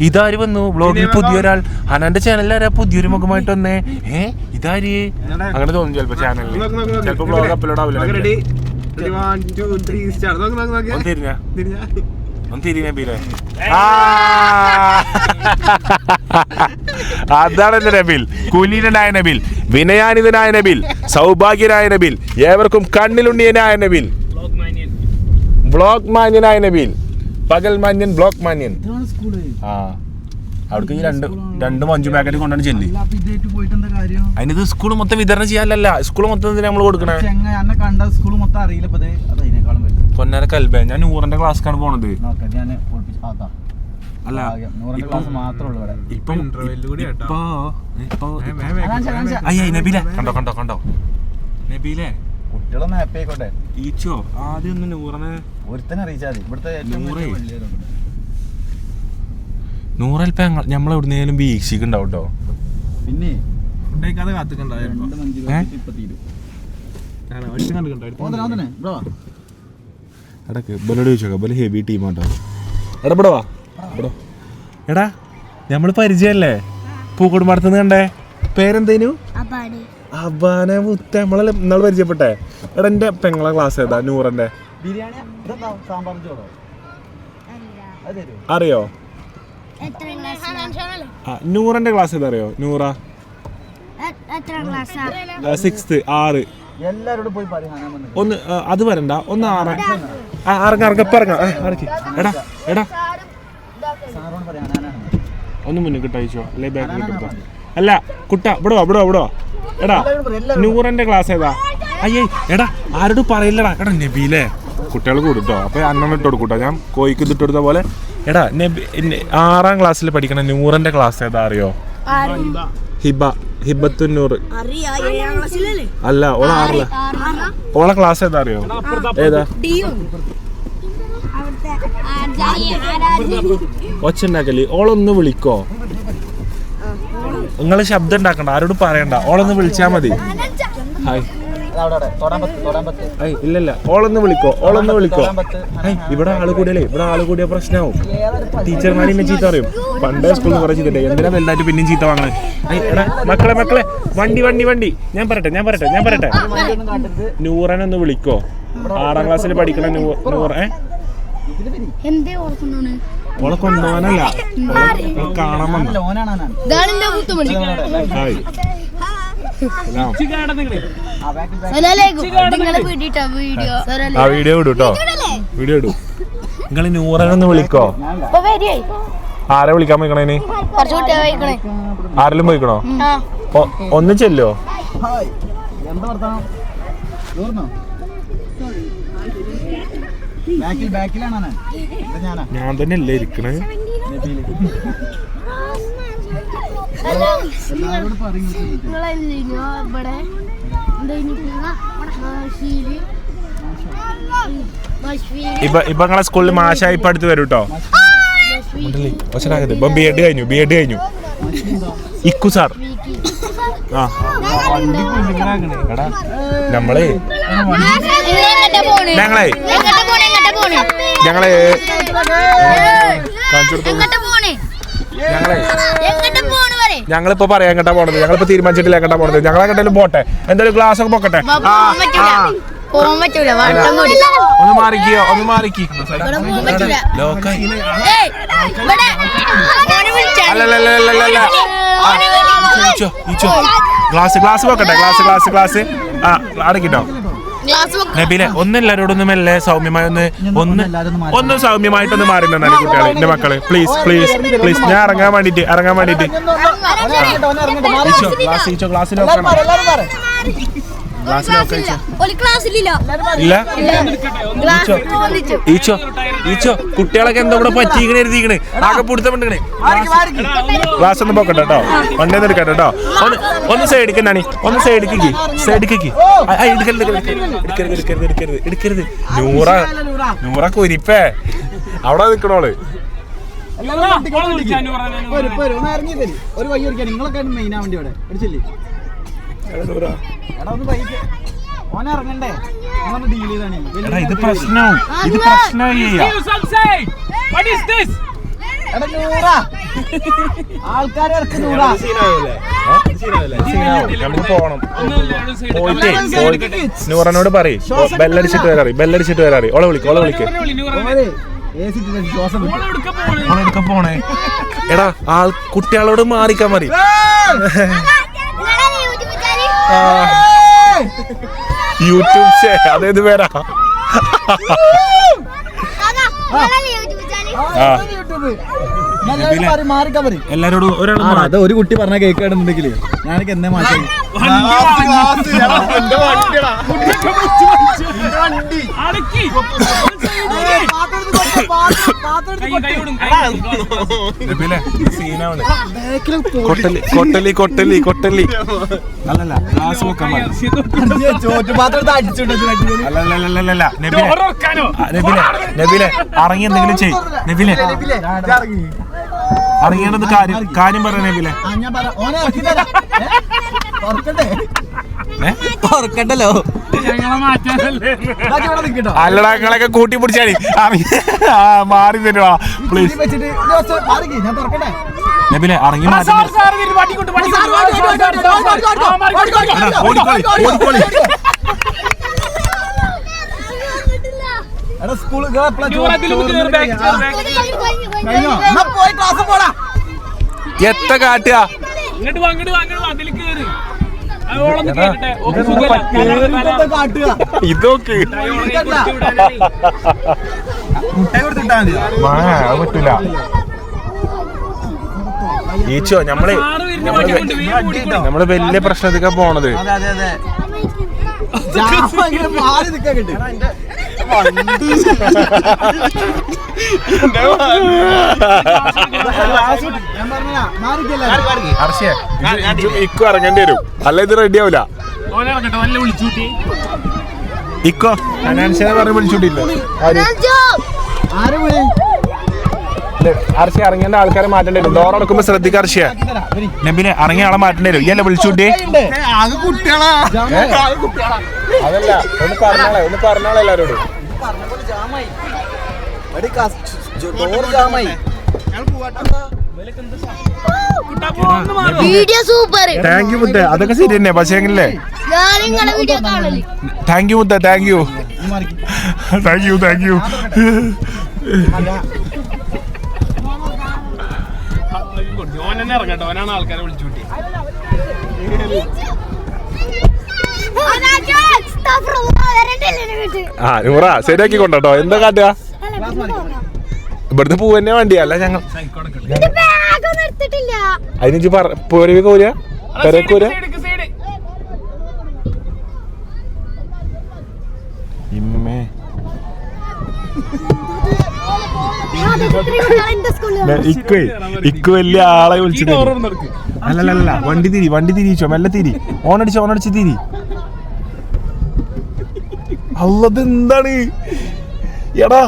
ഇതാര് വന്നു വ്ളോഗിൽ പുതിയൊരാൾ, ഹനാന്റെ ചാനലിൽ പുതിയൊരു മുഖമായിട്ട് വന്നേ, ഇതാര് അങ്ങനെ തോന്നും ചിലപ്പോ ചാനലിൽ. ചിലപ്പോ വ്ളോഗ് അപ്ലോഡ് ആവില്ല. അതാണ് എന്റെ നബിൽ. കുലീനനായ നബിൽ, വിനയാനിതനായ നബിൽ, സൗഭാഗ്യനായ നബിൽ, ഏവർക്കും കണ്ണിലുണ്ണിയനായ നബിൽ, ബ്ലോക്ക് മാന്യനായ നബിൽ, പകൽ മാന്യൻ, ബ്ലോക്ക് മാന്യൻ. ആ അവിടേക്ക് ഈ രണ്ട് മഞ്ചു പാക്കറ്റ് കൊണ്ടാണ് ചെല്ലി. അതിനിത് സ്കൂൾ മൊത്തം വിതരണം ചെയ്യാനല്ല. സ്കൂൾ മൊത്തം നമ്മൾ കൊടുക്കണേ. പൊന്നാര കൽബേ, ഞാൻ നൂറിന്റെ ക്ലാസ്ക്കാണ് പോണത്. അല്ല നബീലെ കണ്ടോ നബീലെ ഈച്ചോ ആദ്യം ഒന്ന് നൂറിനെ നൂറൽപ്പ ഞമ്മളെവിടുന്നേലും വീക്ഷിക്കുണ്ടാവും കേട്ടോ. പിന്നെ എടക്ക് ബലോട് ചോദിച്ചോക്കാം. ബല ഹെവി ടീമാട്ടോ. എടാ ഇവിടെ വാ. എടാ നമ്മള് പരിചയല്ലേ? പൂക്കോടുംപാടത്തുനിന്ന് കണ്ടേ. പേരെന്തേനു? അബാന മുത്ത. നമ്മളെ ഇന്നാള് പരിചയപ്പെട്ടെ. എടാ എന്റെ പെങ്ങളെ ക്ലാസ് ഏതാ? നൂറന്റെ. അറിയോ? നൂറന്റെ ക്ലാസ് ഏതാ അറിയോ? നൂറ 6th 6. ഒന്ന് അത് വരണ്ട. ഒന്ന് എടാ ഒന്ന് മുന്നേ കിട്ടയച്ചോ അല്ലെ ബാക്ക് കിട്ടോ. അല്ല കുട്ട ഇവിടെ വാ. എടാ നൂറന്റെ ക്ലാസ് ഏതാ? അയ്യേ എടാ ആരോടും പറയില്ലടാ. എടാ നബീലെ കുട്ടികൾ കൂടിട്ടോ. അപ്പൊ അന്നെണ്ണം ഇട്ട് കൊടുക്കൂട്ടോ. ഞാൻ കോയിക്ക് ഇതിട്ട് കൊടുത്ത പോലെ. എടാ നബി 6ാം ക്ലാസ്സിൽ പഠിക്കണ നൂറന്റെ ക്ലാസ് ഏതാ അറിയോ? ഹിബത്തുന്നൂർ. അല്ല ഓളെ 6ല. ഓളെ ക്ലാസ് ഏതാ അറിയോ? ഏതാ? ഒച്ചുണ്ടാക്കല്. ഓളൊന്ന് വിളിക്കോ. നിങ്ങള് ശബ്ദം ഉണ്ടാക്കണ്ട. ആരോടും പറയണ്ട. ഓളൊന്ന് വിളിച്ചാ മതി. ഹായ് ഇല്ലല്ല ഓളൊന്ന് വിളിക്കോ ഇവിടെ ആള് കൂടിയ പ്രശ്നമാവും. ടീച്ചർമാരെ എന്നെ ചീത്ത പറയും. പണ്ടേ സ്കൂളിൽ കുറെ ചീത്ത എന്തിനാ വലുതായിട്ട് പിന്നെയും ചീത്ത വാങ്ങണേ. എടാ മക്കളെ വണ്ടി ഞാൻ പറയട്ടെ നൂറനൊന്ന് വിളിക്കോ. 6ാം ക്ലാസ്സിൽ പഠിക്കണ നൂറ ഓളെ കൊണ്ടുപോകാനല്ല, കാണാൻ വന്നു. ആ വീഡിയോ ഇടൂ കേട്ടോ, വീഡിയോ ഇടൂ. നിങ്ങള് നൂറനൊന്ന് വിളിക്കോ. ആരെ വിളിക്കാൻ പോയിക്കണേന്? ആരെങ്കിലും പോയിക്കണോ? ഒന്ന് ചെല്ലോ. ഞാൻ തന്നെ അല്ലേ ഇരിക്കണേ. ഇപ്പൊ നിങ്ങളെ സ്കൂളിൽ മാഷായി ഇപ്പൊ അടുത്ത് വരും കേട്ടോ. ഇപ്പൊ ബി എഡ് കഴിഞ്ഞു. ഇക്കു സാർ. ആ ഞങ്ങളെ ഞങ്ങളിപ്പോ പറയാൻ കേട്ടാ പോണത്. ഞങ്ങളിപ്പോ തീരുമാനിച്ചിട്ടില്ല കേട്ടാ പോണത്. ഞങ്ങളെ കേട്ടാലും പോട്ടെ, എന്തായാലും ക്ലാസ് ഒക്കെ പൊക്കട്ടെ. ഒന്ന് മാറിക്ക്. ക്ലാസ് പൊക്കട്ടെ. ക്ലാസ് അടക്കിട്ടോ. നബീലെ ഒന്നെല്ലാരോടൊന്നും മെല്ലെ സൗമ്യമായി ഒന്ന് സൗമ്യമായിട്ടൊന്ന് മാറി നിന്നാല് കുട്ടികളെ, എന്റെ മക്കള് പ്ലീസ് ഞാൻ ഇറങ്ങാൻ വേണ്ടിട്ട് കുട്ടികളൊക്കെ എന്താ ഇവിടെ പറ്റിക്കണേ ആകെ പിടുത്തപ്പെട്ടിക്കണേ. ക്ലാസ് ഒന്ന് പോക്കട്ടെ കേട്ടോ, വണ്ടി എടുക്കട്ടെ കേട്ടോ. ഒന്ന് സൈഡിക്ക് എടുക്കരുത്. നൂറ കുരിപ്പേ അവിടെ നിക്കണോള്. ഇത് പ്രശ്നമായി. ആൾക്കാരെ പോണം. നൂറനോട് പറയും ബെല്ലടിച്ചിട്ട് വരാറി. ഓളെ വിളിക്ക്. പോണേ എടാ കുട്ടികളോട് മാറിക്കാൻ മതി. യൂട്യൂബ് അതേത് പേരാ? എല്ലാരോടും ഒരു കുട്ടി പറഞ്ഞ കേൾക്കാണെന്നുണ്ടെങ്കിൽ ഞാനൊക്കെ എന്നെ മാറ്റി കൊട്ടലി അല്ലല്ല ക്ലാസ് വെക്കാൻ നബിലെ ഇറങ്ങി എന്തെങ്കിലും ചെയ്. നബിലെ അറിയണത് കാര്യം പറ നബിലെ. ഓർക്കണ്ടല്ലോ അല്ലടാ നിങ്ങളൊക്കെ കൂട്ടി പിടിച്ചാടി മാറി തരുവാ പ്ലീസ്. നബിലെ ഇറങ്ങി എത്ര കാട്ടുക ഇതൊക്കെ പറ്റൂല. ഈച്ചോ നമ്മള് വലിയ പ്രശ്നത്തിക്കാ പോണത്. ഇക്കോ ഇറങ്ങേണ്ടി വരും, അല്ല ഇത് റെഡി ആവൂല. ഇക്കോ ഫിനാൻഷ്യനെ പറഞ്ഞ് വിളിച്ചോണ്ടില്ല. അർച്ചി ഇറങ്ങേണ്ട ആൾക്കാരെ മാറ്റേണ്ടി വരും. ഡോർ അടക്കുമ്പോ ശ്രദ്ധിക്കുക അർച്ചിയ. നബിനെ ഇറങ്ങിയ ആളെ മാറ്റേണ്ടി വരും. ഇയല്ലേ വിളിച്ചുകൂട്ടി? അതല്ല, ഒന്ന് പറഞ്ഞാളെ എല്ലാരോടും. Video super. താങ്ക് യു മുത്തേ. അതൊക്കെ ശരി തന്നെ. പക്ഷേ എങ്കിലേ താങ്ക് യു മുത്തേ. Thank you. ഇറങ്ങട്ടെ, ഓനാണ് ആൾക്കാരെ വിളിച്ചു കൂട്ടി. നൂറ ശരിയാക്കി കൊണ്ടോ. എന്താ കാട്ടുക? ഇവിടുന്ന് പൂവന്നെ വണ്ടിയല്ല ഞങ്ങൾ. അതിന് പോരവി കോരിയ പെരക്കൂര ഇമ്മേ. ഇക്ക് വലിയ ആളെ വിളിച്ചിട്ട്. അല്ലല്ല, വണ്ടി തിരിച്ചോ. മെല്ലെ തിരി. ഓണടിച്ച് തിരി. അള്ളത് എന്താണ് എടാ?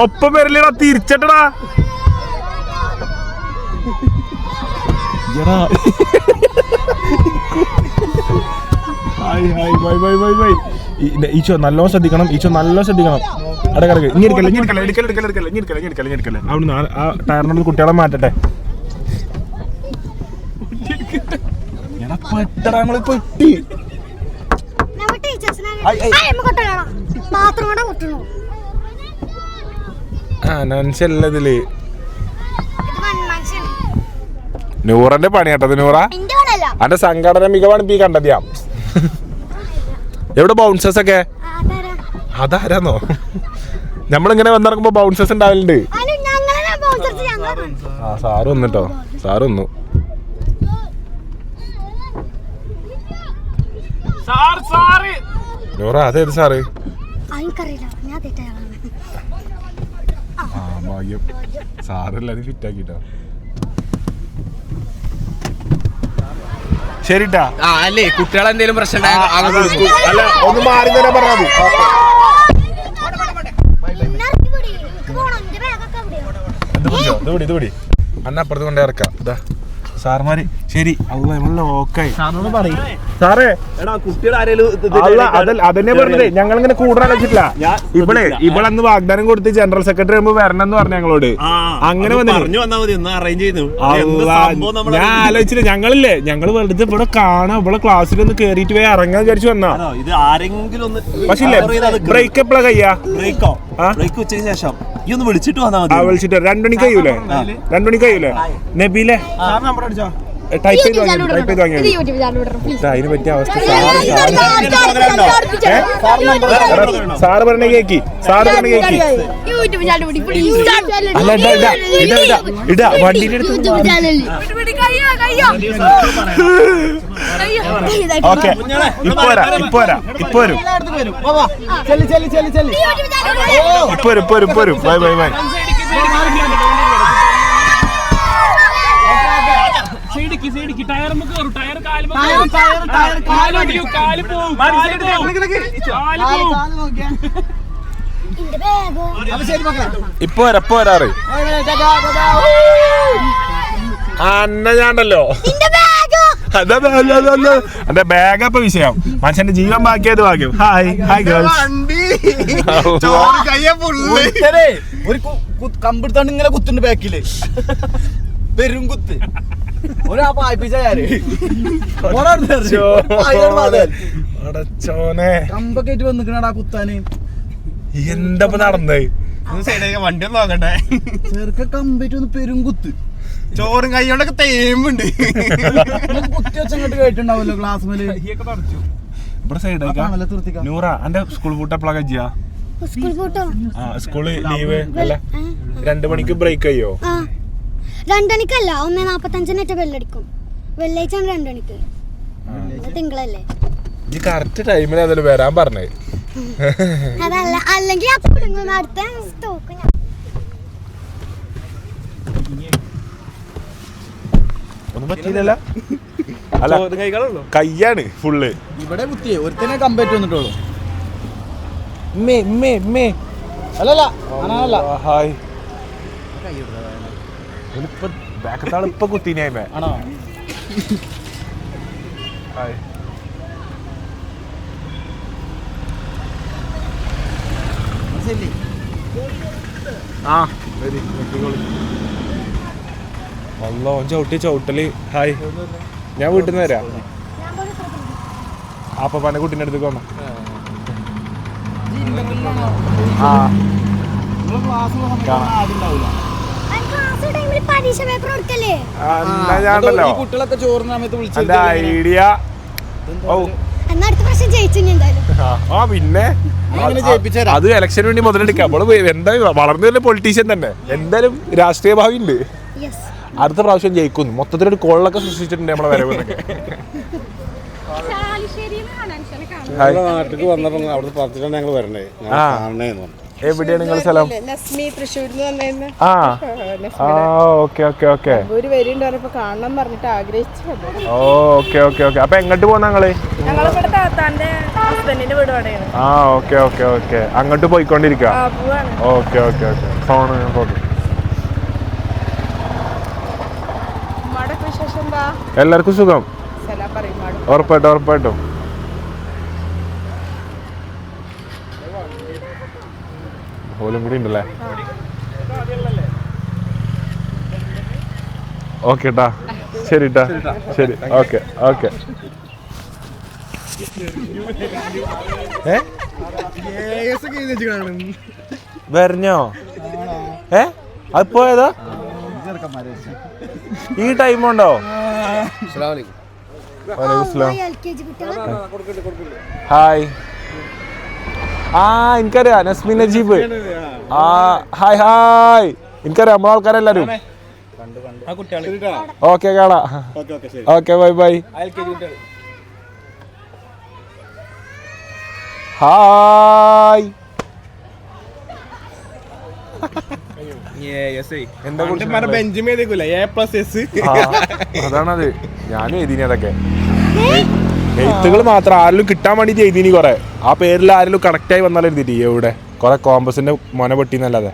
ഒപ്പം വരല്ലേടാ, തിരിച്ചട്ടടാ. എടാ ഈച്ചോ നല്ലോണം ശ്രദ്ധിക്കണം. അടക്കടക്ക് ഇങ്ങനെ അവിടുന്ന് ആ ടയറിനുള്ള കുട്ടികളെ മാറ്റട്ടെ. എടാ പെട്ടടാ പെട്ടി. നൻഷല്ലതില് നൂറന്റെ പണി കേട്ടത്. നൂറ അന്റെ സംഘടന മികവാണ് ഇപ്പൊ ഈ കണ്ടത്. എവിടെ ബൗൺസേഴ്സ് ഒക്കെ? അതാരാന്നോ? നമ്മളിങ്ങനെ വന്നിറങ്ങുമ്പോ ബൗൺസേഴ്സ് ഉണ്ടാവലുണ്ട്. ആ സാറ് വന്നിട്ടോ. സാറ് വന്നു. നൂറ അതേത് സാറ്? ആ ഭാഗ്യം. സാറെല്ലാരും ഫിറ്റാക്കിട്ടോ. ശരിട്ടാ. അല്ലേ കുട്ടികളെന്തേലും പ്രശ്നം അല്ല ഒന്ന് മാറി തരാൻ പറഞ്ഞാൽ ഇത് പിടി. അന്ന അപ്പുറത്ത് കൊണ്ടേ ഇറക്കാം. ഇതാ സാർമാര്. ശരി നമ്മളെ ഓക്കായി. സാറേ അതന്നെ പറഞ്ഞത്. ഞങ്ങളിങ്ങനെ കൂടാൻ വെച്ചിട്ടില്ല. ഇവളന്ന് വാഗ്ദാനം കൊടുത്ത് ജനറൽ സെക്രട്ടറി ആകുമ്പോ വരണം എന്ന് പറഞ്ഞു ഞങ്ങളോട്. അങ്ങനെ ഞാൻ ആലോചിച്ചില്ല. ഞങ്ങള് വെറുതെ ഇവിടെ കാണാം. ഇവിടെ ക്ലാസ്സിലൊന്ന് കേറിയിട്ട് പോയി ഇറങ്ങാൻ വിചാരിച്ചു വന്നാ. പക്ഷേ ബ്രേക്ക് എപ്പോഴാ കയ്യാ? ഉച്ചയ്ക്ക് ശേഷം വിളിച്ചിട്ട് വന്നാ മതി. വിളിച്ചിട്ട് 2 മണിക്ക് കഴിയൂലേ? നബീലെ ടൈപ്പ് ചെയ്ത് വാങ്ങിയാൽ അതിന് പറ്റിയ അവസ്ഥ. സാറ് പറഞ്ഞ കേക്കി. അല്ല ഇടാ വണ്ടിന്റെ അടുത്ത്. ഓക്കെ ഇപ്പൊ വരും. ബൈ. ഇപ്പൊ വരാറ് അന്ന ഞാണ്ടല്ലോ. അതെ ബാഗ് അപ്പൊ വിഷയം. മനുഷ്യന്റെ ജീവൻ ബാക്കിയത് ഭാഗ്യം. Hi girls. ഒരു കമ്പെടുത്താണ്ട് ഇങ്ങനെ കുത്തുണ്ട് ബാക്കില്. പെരും കുത്ത്. കമ്പൊക്കെ വന്നിക്കണടാ കുത്താന്. എന്താ നടന്നത്? വണ്ടി ഒന്ന് നോക്കട്ടെ. ചെറുക്ക കമ്പേറ്റ് ഒന്ന് പെരും കുത്ത്. ചോറും കൈയോണ്ടൊക്കെ തേമ്പുണ്ട്. കുത്തി വെച്ചങ്ങോട്ട് കേട്ടുണ്ടാവല്ലോ ക്ലാസ് മേല്. നൂറ എന്റെ സ്കൂൾ പൂട്ട് എപ്പോഴാ കജ്ജിയാ? സ്കൂള് ലീവ് അല്ല 2 മണിക്ക് ബ്രേക്ക് ചെയ്യോ? 2 മണിക്കല്ല 1:45 ബെല്ലടിക്കും. വെള്ളിയാഴ്ച 2 മണിക്ക്. തിങ്കളല്ലേ? ഈ കറക്റ്റ് ടൈമിൽ അതിൽ വരാൻ പറഞ്ഞേ. അതല്ല അല്ലെങ്കിൽ അടുത്ത സ്റ്റോക്ക് ഒന്നും പറ്റിയില്ല. അല്ല കയ്യാണ് ഫുള്ള്. ഇവിടെ കുത്തിയേ ഒരുത്തനെ കമ്പേറ്റ് വന്നിട്ടുള്ളൂ. അല്ലല്ല ഹായ് ബാക്കത്താൾ ഇപ്പൊ കുത്തിനായ്മേ ആണോ? അല്ലോ ചവിട്ടല്. ഹായ്, ഞാൻ വീട്ടിൽ നിന്ന് വരാം. അപ്പനെ കുട്ടീൻ്റെ അടുത്തേക്ക് വന്ന ഞാനുണ്ടല്ലോ കുട്ടികളൊക്കെ ചോറിന് സമയത്ത് എന്റെ ഐഡിയ. ഓ പിന്നെ അത് ഇലക്ഷന് വേണ്ടി മുതലെടുക്കാം. നമ്മള് എന്താ വളർന്നു വരുന്ന പൊളിറ്റീഷ്യൻ തന്നെ. എന്തായാലും രാഷ്ട്രീയ ഭാവി ഉണ്ട്. അടുത്ത പ്രാവശ്യം ജയിക്കുന്നു. മൊത്തത്തിലൊരു കോളിലൊക്കെ സൃഷ്ടിച്ചിട്ടുണ്ട് നമ്മളെ വരവെന്നൊക്കെ. നാട്ടിലേക്ക് വന്നപ്പോ അവിടുത്തെ പറഞ്ഞിട്ടാണ് ഞങ്ങൾ വരണേ. എവിടെയാണ് നിങ്ങൾ സ്ഥലം? അപ്പൊ എങ്ങോട്ട് പോന്ന ഞങ്ങള്? അങ്ങോട്ട് പോയിക്കൊണ്ടിരിക്ക. ഫോണ് എല്ലാവർക്കും സുഖം? ഉറപ്പായിട്ടും. ഓലും കൂടി ഉണ്ടല്ലേ? ഓക്കെ ട്ടാ, ശരി ട്ടാ, ശരി, ഓക്കെ. വരണോ? അപ്പോ ഏതാ ഈ ടൈം ഉണ്ടോ? ഹായ്. എനിക്കറിയാം, നസ്മി നജീബ്. ഹായ്. എനിക്കറിയാം നമ്മളെ ആൾക്കാരെല്ലാരും. ഓക്കെ, കാണാം. Okay, bye. ഹായ്. അതാണത്. ഞാനും എഴുതിനി അതൊക്കെ. എഴുത്തുകൾ മാത്രം ആരെങ്കിലും കിട്ടാൻ വേണ്ടിട്ട് എഴുതിനി കൊറേ. ആ പേരിൽ ആരെങ്കിലും കണക്ട് ആയി വന്നാലും എഴുതിട്ട് എവിടെ കൊറേ കോമ്പസിന്റെ മൊന പൊട്ടിന്നല്ലാതെ.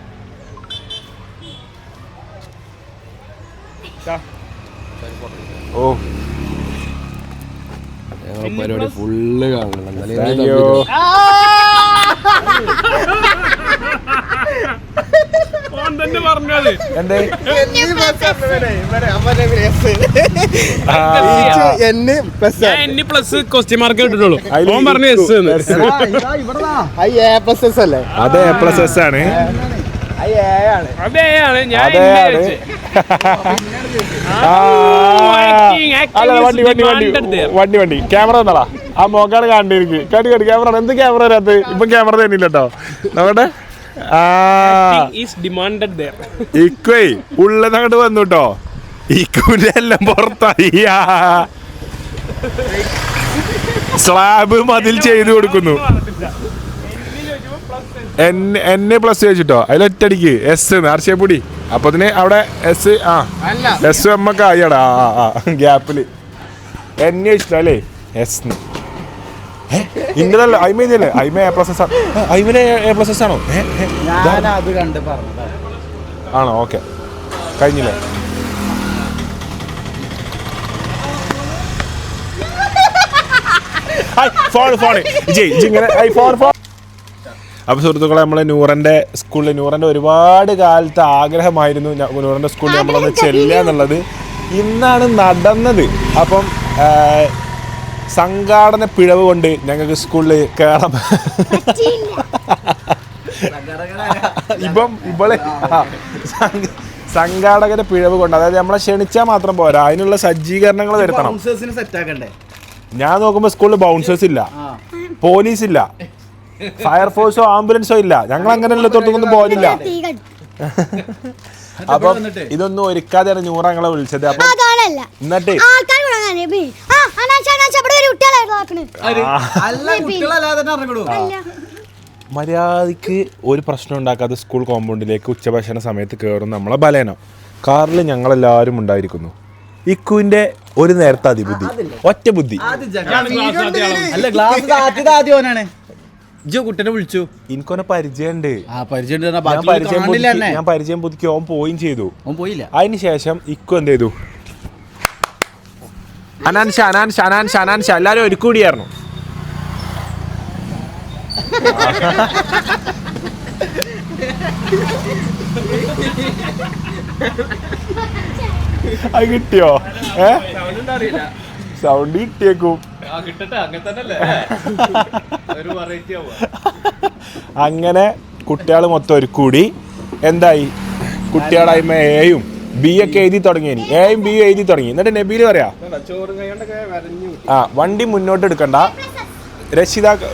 ഓ പരിപാടി ഫുള്ള് കാണണം. എന്തേ ക്വസ്റ്റ്യൻ മാർക്ക് ഇട്ടിട്ടുള്ളൂ. പറഞ്ഞു അതെ A+S ആണ്. വണ്ടി ക്യാമറ തന്നടാ. ആ മോക്കാണ് കണ്ടിരിക്കും. കടി ക്യാമറ. എന്ത് ക്യാമറ വരാത്ത? ഇപ്പൊ ക്യാമറ തന്നില്ല കേട്ടോ. നോക്കട്ടെ. ഇക്വേ ഉള്ളതങ്ങോട്ട് വന്നു കേട്ടോ. ഇക്കുവിന്റെ എല്ലാം പുറത്തായി. സ്ലാബ് മതിൽ ചെയ്തു കൊടുക്കുന്നു. എന്നെ പ്ലസ് ചോദിച്ചിട്ടോ. അതിലൊറ്റടിക്ക് S ആർച്ചപ്പൊടി. അപ്പൊ അതിന് അവിടെ S നമ്മക്ക് ആയിടാ. ഗ്യാപ്പില് എന്നെ ഇഷ്ടം അല്ലേ? S ഇന്നലെ അയിമേനല്ലേ? അയിമ A+S അയിമനെ A+S ആണോ? ആണോ? ഓക്കെ, കഴിഞ്ഞില്ലേ? അപ്പൊ സുഹൃത്തുക്കളെ, നമ്മളെ നൂറന്റെ സ്കൂളിൽ, നൂറന്റെ ഒരുപാട് കാലത്തെ ആഗ്രഹമായിരുന്നു നൂറന്റെ സ്കൂളിൽ നമ്മളൊന്ന് ചെല്ലുക എന്നുള്ളത്. ഇന്നാണ് നടന്നത്. അപ്പം സംഘാടന പിഴവ് കൊണ്ട് ഞങ്ങൾക്ക് സ്കൂളിൽ കയറാൻ ഇവളെ സംഘാടകരുടെ പിഴവ് കൊണ്ട്, അതായത് നമ്മളെ ക്ഷണിച്ചാൽ മാത്രം പോരാ, അതിനുള്ള സജ്ജീകരണങ്ങൾ വരുത്തണം. ഞാൻ നോക്കുമ്പോ സ്കൂളിൽ ബൗൺസേഴ്സ് ഇല്ല, പോലീസ് ഇല്ല, ഫയർഫോഴ്സോ ആംബുലൻസോ ഇല്ല. ഞങ്ങൾ അങ്ങനെയുള്ള തൊട്ടൊന്നും പോലില്ല. അപ്പൊ ഇതൊന്നും ഒരുക്കാതെയാണ് നൂറ ഞങ്ങളെ വിളിച്ചത്. അപ്പൊ എന്നിട്ട് മര്യാദക്ക് ഒരു പ്രശ്നം ഉണ്ടാക്കാതെ സ്കൂൾ കോമ്പൗണ്ടിലേക്ക് ഉച്ചഭക്ഷണ സമയത്ത് കയറുന്ന നമ്മളെ ബലേനം കാറിൽ ഞങ്ങളെല്ലാവരും ഉണ്ടായിരിക്കുന്നു. ഇക്കുവിന്റെ ഒരു നേരത്തെ അതിബുദ്ധി, ഒറ്റ ബുദ്ധി. ഇജ്ജ് കുട്ടനെ വിളിച്ചു. എനിക്കൊന്നെ പരിചയമുണ്ട്. ഞാൻ പരിചയം പുതുക്കി ഓൻ പോയും ചെയ്തു. ഓൻ പോയില്ല. അതിന് ശേഷം ഇക്കു എന്ത് ചെയ്തു, അനാൻഷ എല്ലാരും ഒരു കൂടിയായിരുന്നു. അത് കിട്ടിയോ? സൗണ്ട് കിട്ടിയേക്കും. അങ്ങനെ കുട്ടികൾ മൊത്തം ഒരു കൂടി എന്തായി, കുട്ടികളായ്മ എയും ബി ഒക്കെ എഴുതി തുടങ്ങി. എയും ബിയും എഴുതി തുടങ്ങി. എന്നിട്ട് നബീല് പറയാ, വണ്ടി മുന്നോട്ട് എടുക്കണ്ട, രക്ഷിതാക്കൾ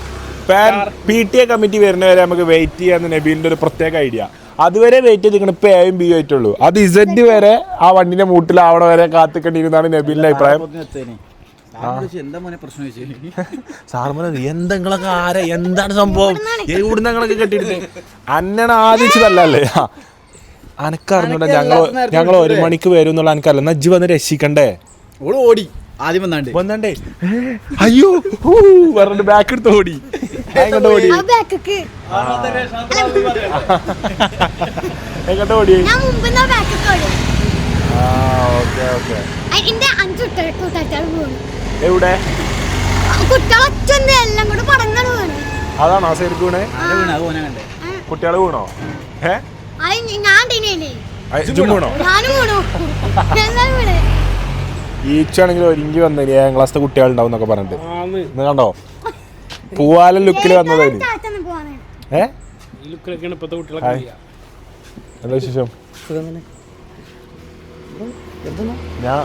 PTA കമ്മിറ്റി വരുന്നവരെ നമുക്ക് വെയിറ്റ് ചെയ്യാന്ന് നബീലിന്റെ ഒരു പ്രത്യേക ഐഡിയ. അതുവരെ വെയിറ്റ് ചെയ്തിരിക്കണം. ഇപ്പൊ എയും ബിയും ആയിട്ടുള്ളൂ. അത് ഇസഡ് വരെ ആ വണ്ടിന്റെ മൂട്ടിൽ അവിടെ വരെ കാത്തിക്കേണ്ടിയിരുന്നാണ് നബീലിന്റെ അഭിപ്രായം. സാറുമാരെ എന്തെങ്കിലൊക്കെ എന്താണ് സംഭവം, എവിടുന്ന് ഞങ്ങളൊക്കെ കെട്ടിയിട്ട് അന്നണ ആദ്യതല്ലേ അനക്കറിഞ്ഞൂടാ. ഞങ്ങൾ 1 മണിക്ക് വരും എന്നുള്ള എനിക്കറിയില്ല. നജ്ജ് വന്ന് രക്ഷിക്കണ്ടേ? ഓടി ആദ്യം വന്നാണ്ടേ അയ്യോ പറഞ്ഞിട്ട് ബാക്ക് എടുത്ത് ഓടി. എങ്ങോട്ട് ഓടി? എങ്ങോട്ട് ഓടി? എവിടെ? അതാണോ ശരിക്കും വീണേ? കുട്ടികള് വീണോ? ഈച്ചാണെങ്കിൽ ഒരുങ്ങി വന്നത് 7ാം ക്ലാസ്സിലെ കുട്ടികളുണ്ടാവും എന്നൊക്കെ പറഞ്ഞിട്ട് ഇന്ന് കണ്ടോ? പൂവാല ലുക്കിൽ വന്നത്. എന്താ വിശേഷം? ഞാൻ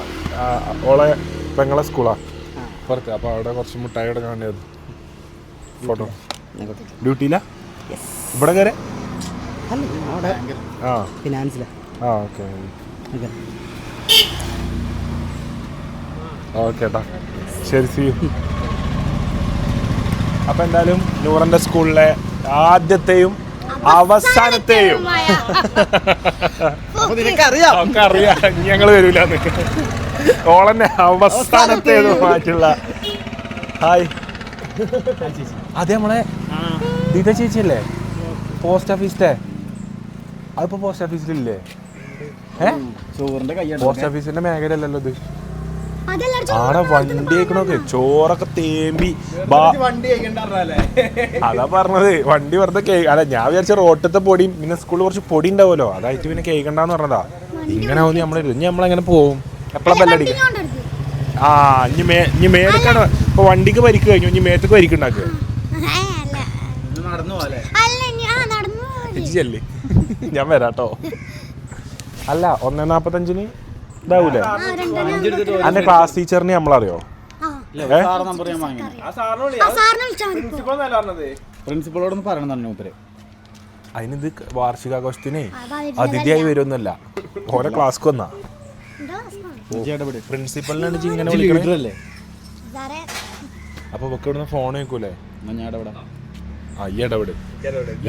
ഓളെ പെങ്ങളെ സ്കൂളാ പുറത്ത്. അപ്പൊ അവിടെ കുറച്ച് മുട്ടായി എടുക്കാൻ വേണ്ടിയത്. ഫോട്ടോ ഡ്യൂട്ടിയില്ല ഇവിടെ കയറി. ഓക്കെ ഏട്ടാ, ശരി. See you. അപ്പൊ എന്തായാലും നൂറന്റെ സ്കൂളിലെ ആദ്യത്തെയും അവസാനത്തെയും അറിയാം ഞങ്ങള് വരൂല. ഓളന്നെ അവസാനത്തേതുമായിട്ടുള്ള ഹായ്. അതെ നമ്മളെ ദീത ചേച്ചിയല്ലേ പോസ്റ്റ് ഓഫീസിലെ? അതിപ്പോ പോസ്റ്റ് ഓഫീസിലില്ലേ? പോസ്റ്റ് ഓഫീസിന്റെ മേഖലയല്ലല്ലോ ഇത്. ആടെ വണ്ടി ആക്കണോക്കെ ചോറൊക്കെ തേമ്പി. അതാ പറഞ്ഞത്, വണ്ടി വെറുതെ അല്ല. ഞാൻ വിചാരിച്ച റോട്ടത്തെ പൊടിയും പിന്നെ സ്കൂളിൽ കുറച്ച് പൊടി ഉണ്ടാവുമല്ലോ, അതായിട്ട് പിന്നെ കേൾക്കണ്ടെന്ന് പറഞ്ഞതാ. ഇങ്ങനെ ആവുന്ന നമ്മളെങ്ങനെ പോവും? എപ്പോഴാ ബെല്ലടിക്കും? ഇനി മേടക്കാണ്. ഇപ്പൊ വണ്ടിക്ക് പരിക്ക് കഴിഞ്ഞു, ഇനി മേത്തക്ക് പരിക്കുണ്ടാക്കുക. ഞാൻ വരാട്ടോ. അല്ല 1:45 ഇതാവൂലേ? അന്റെ ക്ലാസ് ടീച്ചറിനെ നമ്മളറിയോ? പ്രിൻസിപ്പളോടൊന്ന് പറയണം. അതിനിത് വാർഷികാഘോഷത്തിനെ അതിഥിയായി വരുമൊന്നുമല്ല, ഓരോ ക്ലാസ്ക്ക് വന്നാ. പ്രിൻസിപ്പലിനാണ് ഇങ്ങനെ വിളിക്കണല്ലേ? അപ്പൊ ഒക്കെ ഇവിടുന്ന് ഫോൺ വെക്കൂലേ? ഇടപെട്.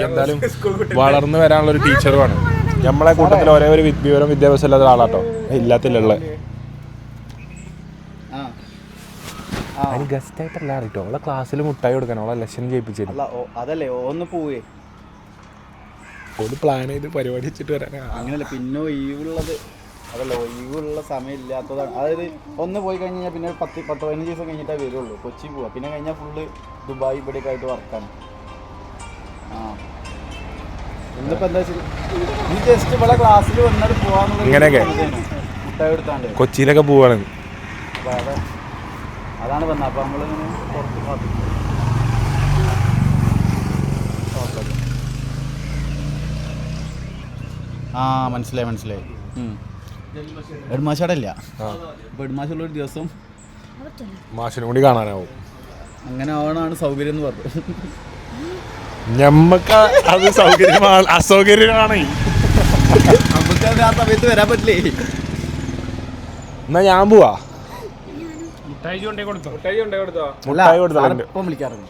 എന്തായാലും വളർന്നു വരാനുള്ള ഒരു ടീച്ചറുമാണ്. നമ്മളെ കൂട്ടത്തിൽ ഒരേ ഒരു വിവരം വിദ്യാഭ്യാസം ഇല്ലാത്ത ആളാട്ടോ. ഇല്ലാത്തില്ല. അതിന് ഗസ്റ്റ് ആയിട്ടല്ല അറിയിട്ടോ. അവളെ ക്ലാസ്സിൽ മുട്ടായി കൊടുക്കാൻ അവളെ ലക്ഷം ജയിപ്പിച്ചിരുന്നു. അതല്ലേ ഒന്ന് പോവേ ഒരു പ്ലാൻ ചെയ്ത് പരിപാടി വെച്ചിട്ട് വരാനാ. അങ്ങനല്ല, പിന്നെ ഒഴിവുള്ളത് അതല്ല, ഒഴിവുള്ള സമയം ഇല്ലാത്തതാണ്. അതായത് ഒന്ന് പോയി കഴിഞ്ഞാൽ പിന്നെ 10-15 ദിവസം കഴിഞ്ഞിട്ടേ വരുള്ളൂ. കൊച്ചി പോവാ, പിന്നെ കഴിഞ്ഞാൽ ഫുള്ള് ദുബായ് ഇവിടെയൊക്കെ ആയിട്ട് വർക്കാണ്. ഇന്നിപ്പോ എന്താ വെച്ചാൽ ഈ ജസ്റ്റ് ഇവിടെ ക്ലാസ്സിൽ വന്നിട്ട് പോവാന്നുള്ള ഇങ്ങനെയൊക്കെ മുട്ടായി എടുത്താണ്ട് കൊച്ചിയിലൊക്കെ പോവാണ്. അപ്പൊ അതാണ് പറഞ്ഞത്. അപ്പൊ നമ്മളിങ്ങനെ പുറത്ത് കാത്തു. മനസ്സിലായി. ഹെഡ്മാഷ് ഇല്ല. ഹെഡ്മാഷുള്ളൊരു ദിവസം മാഷിനും കൂടി കാണാനാവും. അങ്ങനെ ആവണാണ് സൗകര്യം എന്ന് പറഞ്ഞു. ഞമ്മക്ക് അത് സൗകര്യമാണ്, അസൗകര്യമാണ്. നമുക്ക് ആ സമയത്ത് വരാൻ പറ്റില്ലേ? എന്നാ ഞാൻ പോവാ. മുട്ടായി കൊടുത്തോ? മുട്ടായി കൊടുത്തോ? ഇപ്പം വിളിക്കാറുണ്ട്.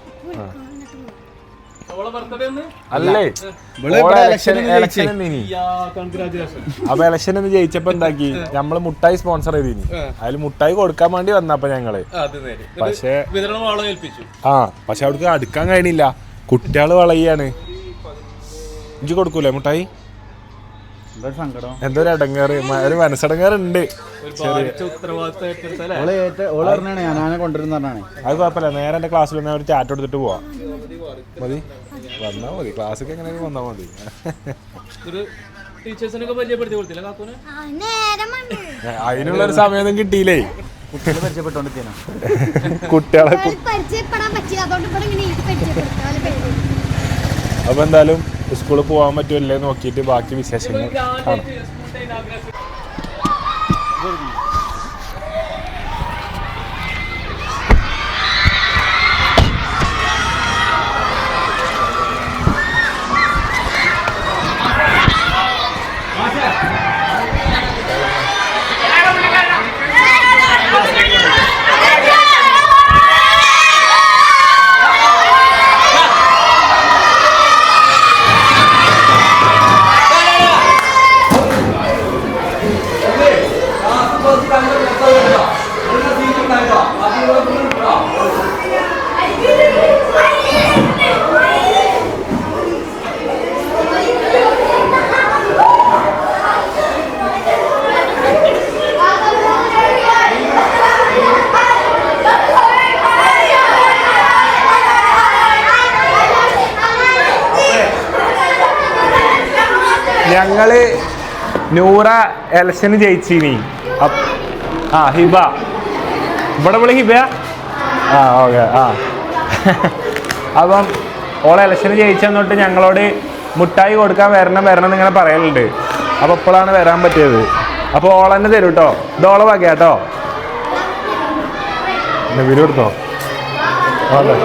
അല്ലേ അപ്പൊ ഇലക്ഷൻ ഒന്ന് ജയിച്ചപ്പോ എന്താക്കി, നമ്മള് മുട്ടായി സ്പോൺസർ ചെയ്തിനി. അതിൽ മുട്ടായി കൊടുക്കാൻ വേണ്ടി വന്നപ്പോ ഞങ്ങള് പക്ഷെ അവിടേക്ക് അടുക്കാൻ കഴിയണില്ല. കുട്ടികള് വളയാണ്. ഇഞ്ചി കൊടുക്കൂലേ മുട്ടായി? എന്താ സങ്കടം? എന്തോ ഒരു അടങ്ങാറ്, ഒരു മനസ്സടങ്ങാറുണ്ട്. ഓള് പറഞ്ഞാണ് ഞാനെ കൊണ്ടുവരുന്നതാണ്. അത് കുഴപ്പമില്ല, നേരെ എൻ്റെ ക്ലാസ്സിൽ വന്നാൽ ഒരു ചാറ്റ് എടുത്തിട്ട് പോവാം. മതി, വന്നാൽ മതി. ക്ലാസ്സിൽ എങ്ങനെയൊക്കെ വന്നാൽ മതി. അതിനുള്ളൊരു സമയമൊന്നും കിട്ടിയില്ലേ. കുട്ടികളെ പരിചയപ്പെട്ടോണ്ടിരിക്കാനാ. കുട്ടികളെ പരിചയപ്പെടാൻ പറ്റില്ല, അതുകൊണ്ട് ഇവിടെ ഇങ്ങനെ പരിചയപ്പെടുത്താം. അപ്പൊ എന്തായാലും സ്കൂളിൽ പോകാൻ പറ്റുമല്ലേ നോക്കിയിട്ട് ബാക്കി വിശേഷങ്ങൾ കാണാം. ഞങ്ങള് നൂറ എലക്ഷന് ജയിച്ചിനി. ഹിബ ഇവിടെ വിളി ഹിബ. ഓക്കെ. അപ്പം ഓളെ എലക്ഷന് ജയിച്ചെന്നിട്ട് ഞങ്ങളോട് മുട്ടായി കൊടുക്കാൻ വരണം എന്നിങ്ങനെ പറയലുണ്ട്. അപ്പോൾ ഇപ്പോഴാണ് വരാൻ പറ്റിയത്. അപ്പോൾ ഓളെന്നെ തരും കേട്ടോ. ഇതോളെ വക കേട്ടോ. വീട് കൊടുത്തോ? അതെ.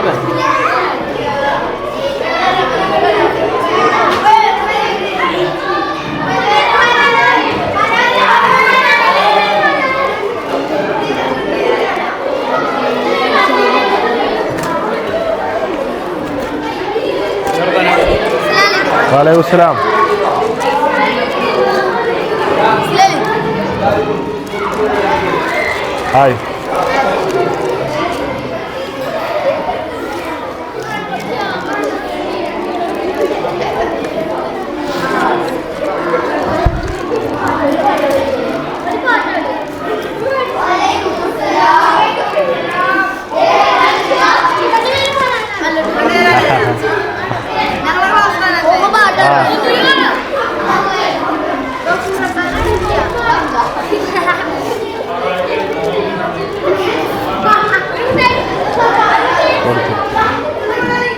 वालेकुम सलाम. हाय.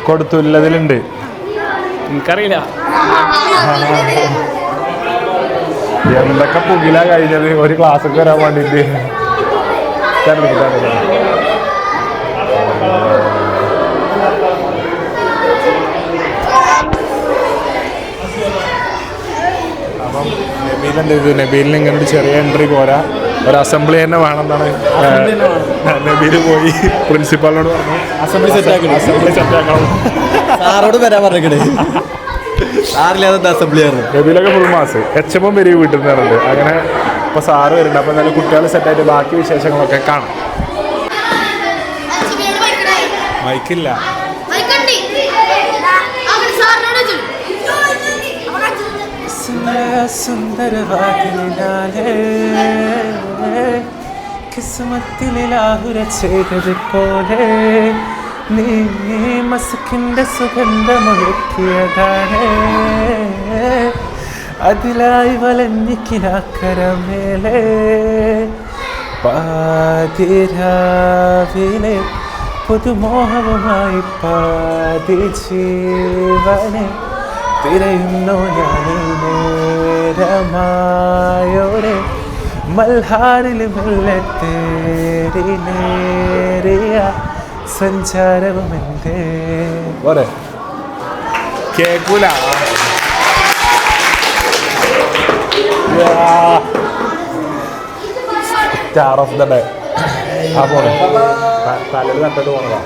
കൊടുത്തു ഇല്ലതിലുണ്ട്. എനിക്കറിയില്ല എന്തൊക്കെ പുകില കഴിഞ്ഞത് ഒരു ക്ലാസ്സൊക്കെ വരാൻ വേണ്ടിട്ട്. അപ്പം നബീൽ എന്ത് ചെയ്തു? നബീലിന് ഇങ്ങനെ ഒരു ചെറിയ എൻട്രി പോരാ, ഒരു അസംബ്ലി തന്നെ വേണമെന്നാണ് നബീൽ പോയി പ്രിൻസിപ്പാളിനോട് പറഞ്ഞു. അസംബ്ലി സെറ്റാക്കണം. സാറോട് വരാൻ പറഞ്ഞേ. സാറില്ലാതെ അസംബ്ലി ആയിരുന്നു. നബീലൊക്കെ ഫുൾ മാസ്. HM വരും വീട്ടിൽ നിന്നുണ്ട്. അങ്ങനെ ഇപ്പൊ സാറ് വരുന്നുണ്ട്. അപ്പൊ എന്തായാലും കുട്ടികൾ സെറ്റായിട്ട് ബാക്കി വിശേഷങ്ങളൊക്കെ കാണാം. മൈക്കില്ല. കിസ്മത്തിലാഹുര ചെയ്തതുപോലെ നീ മസ്കിന്റെ സുഗന്ധമൊഴുക്കിയതാണ്. അതിലായി വലഞ്ഞിക്കിനാക്കരമേലെ പാതിരാവിലെ പുതുമോഹവുമായി പാതി ജീവനെ തിരയുന്നു ഞാനീ നേരമായോടെ മൽഹാറിൽ വെള്ളത്തേറി നേരിയ സഞ്ചാരവും എന്തേ പോരെ കേക്കൂല. Star of the day. ആ പോണേ തലയിൽ കണ്ടിട്ട് പോണതാ.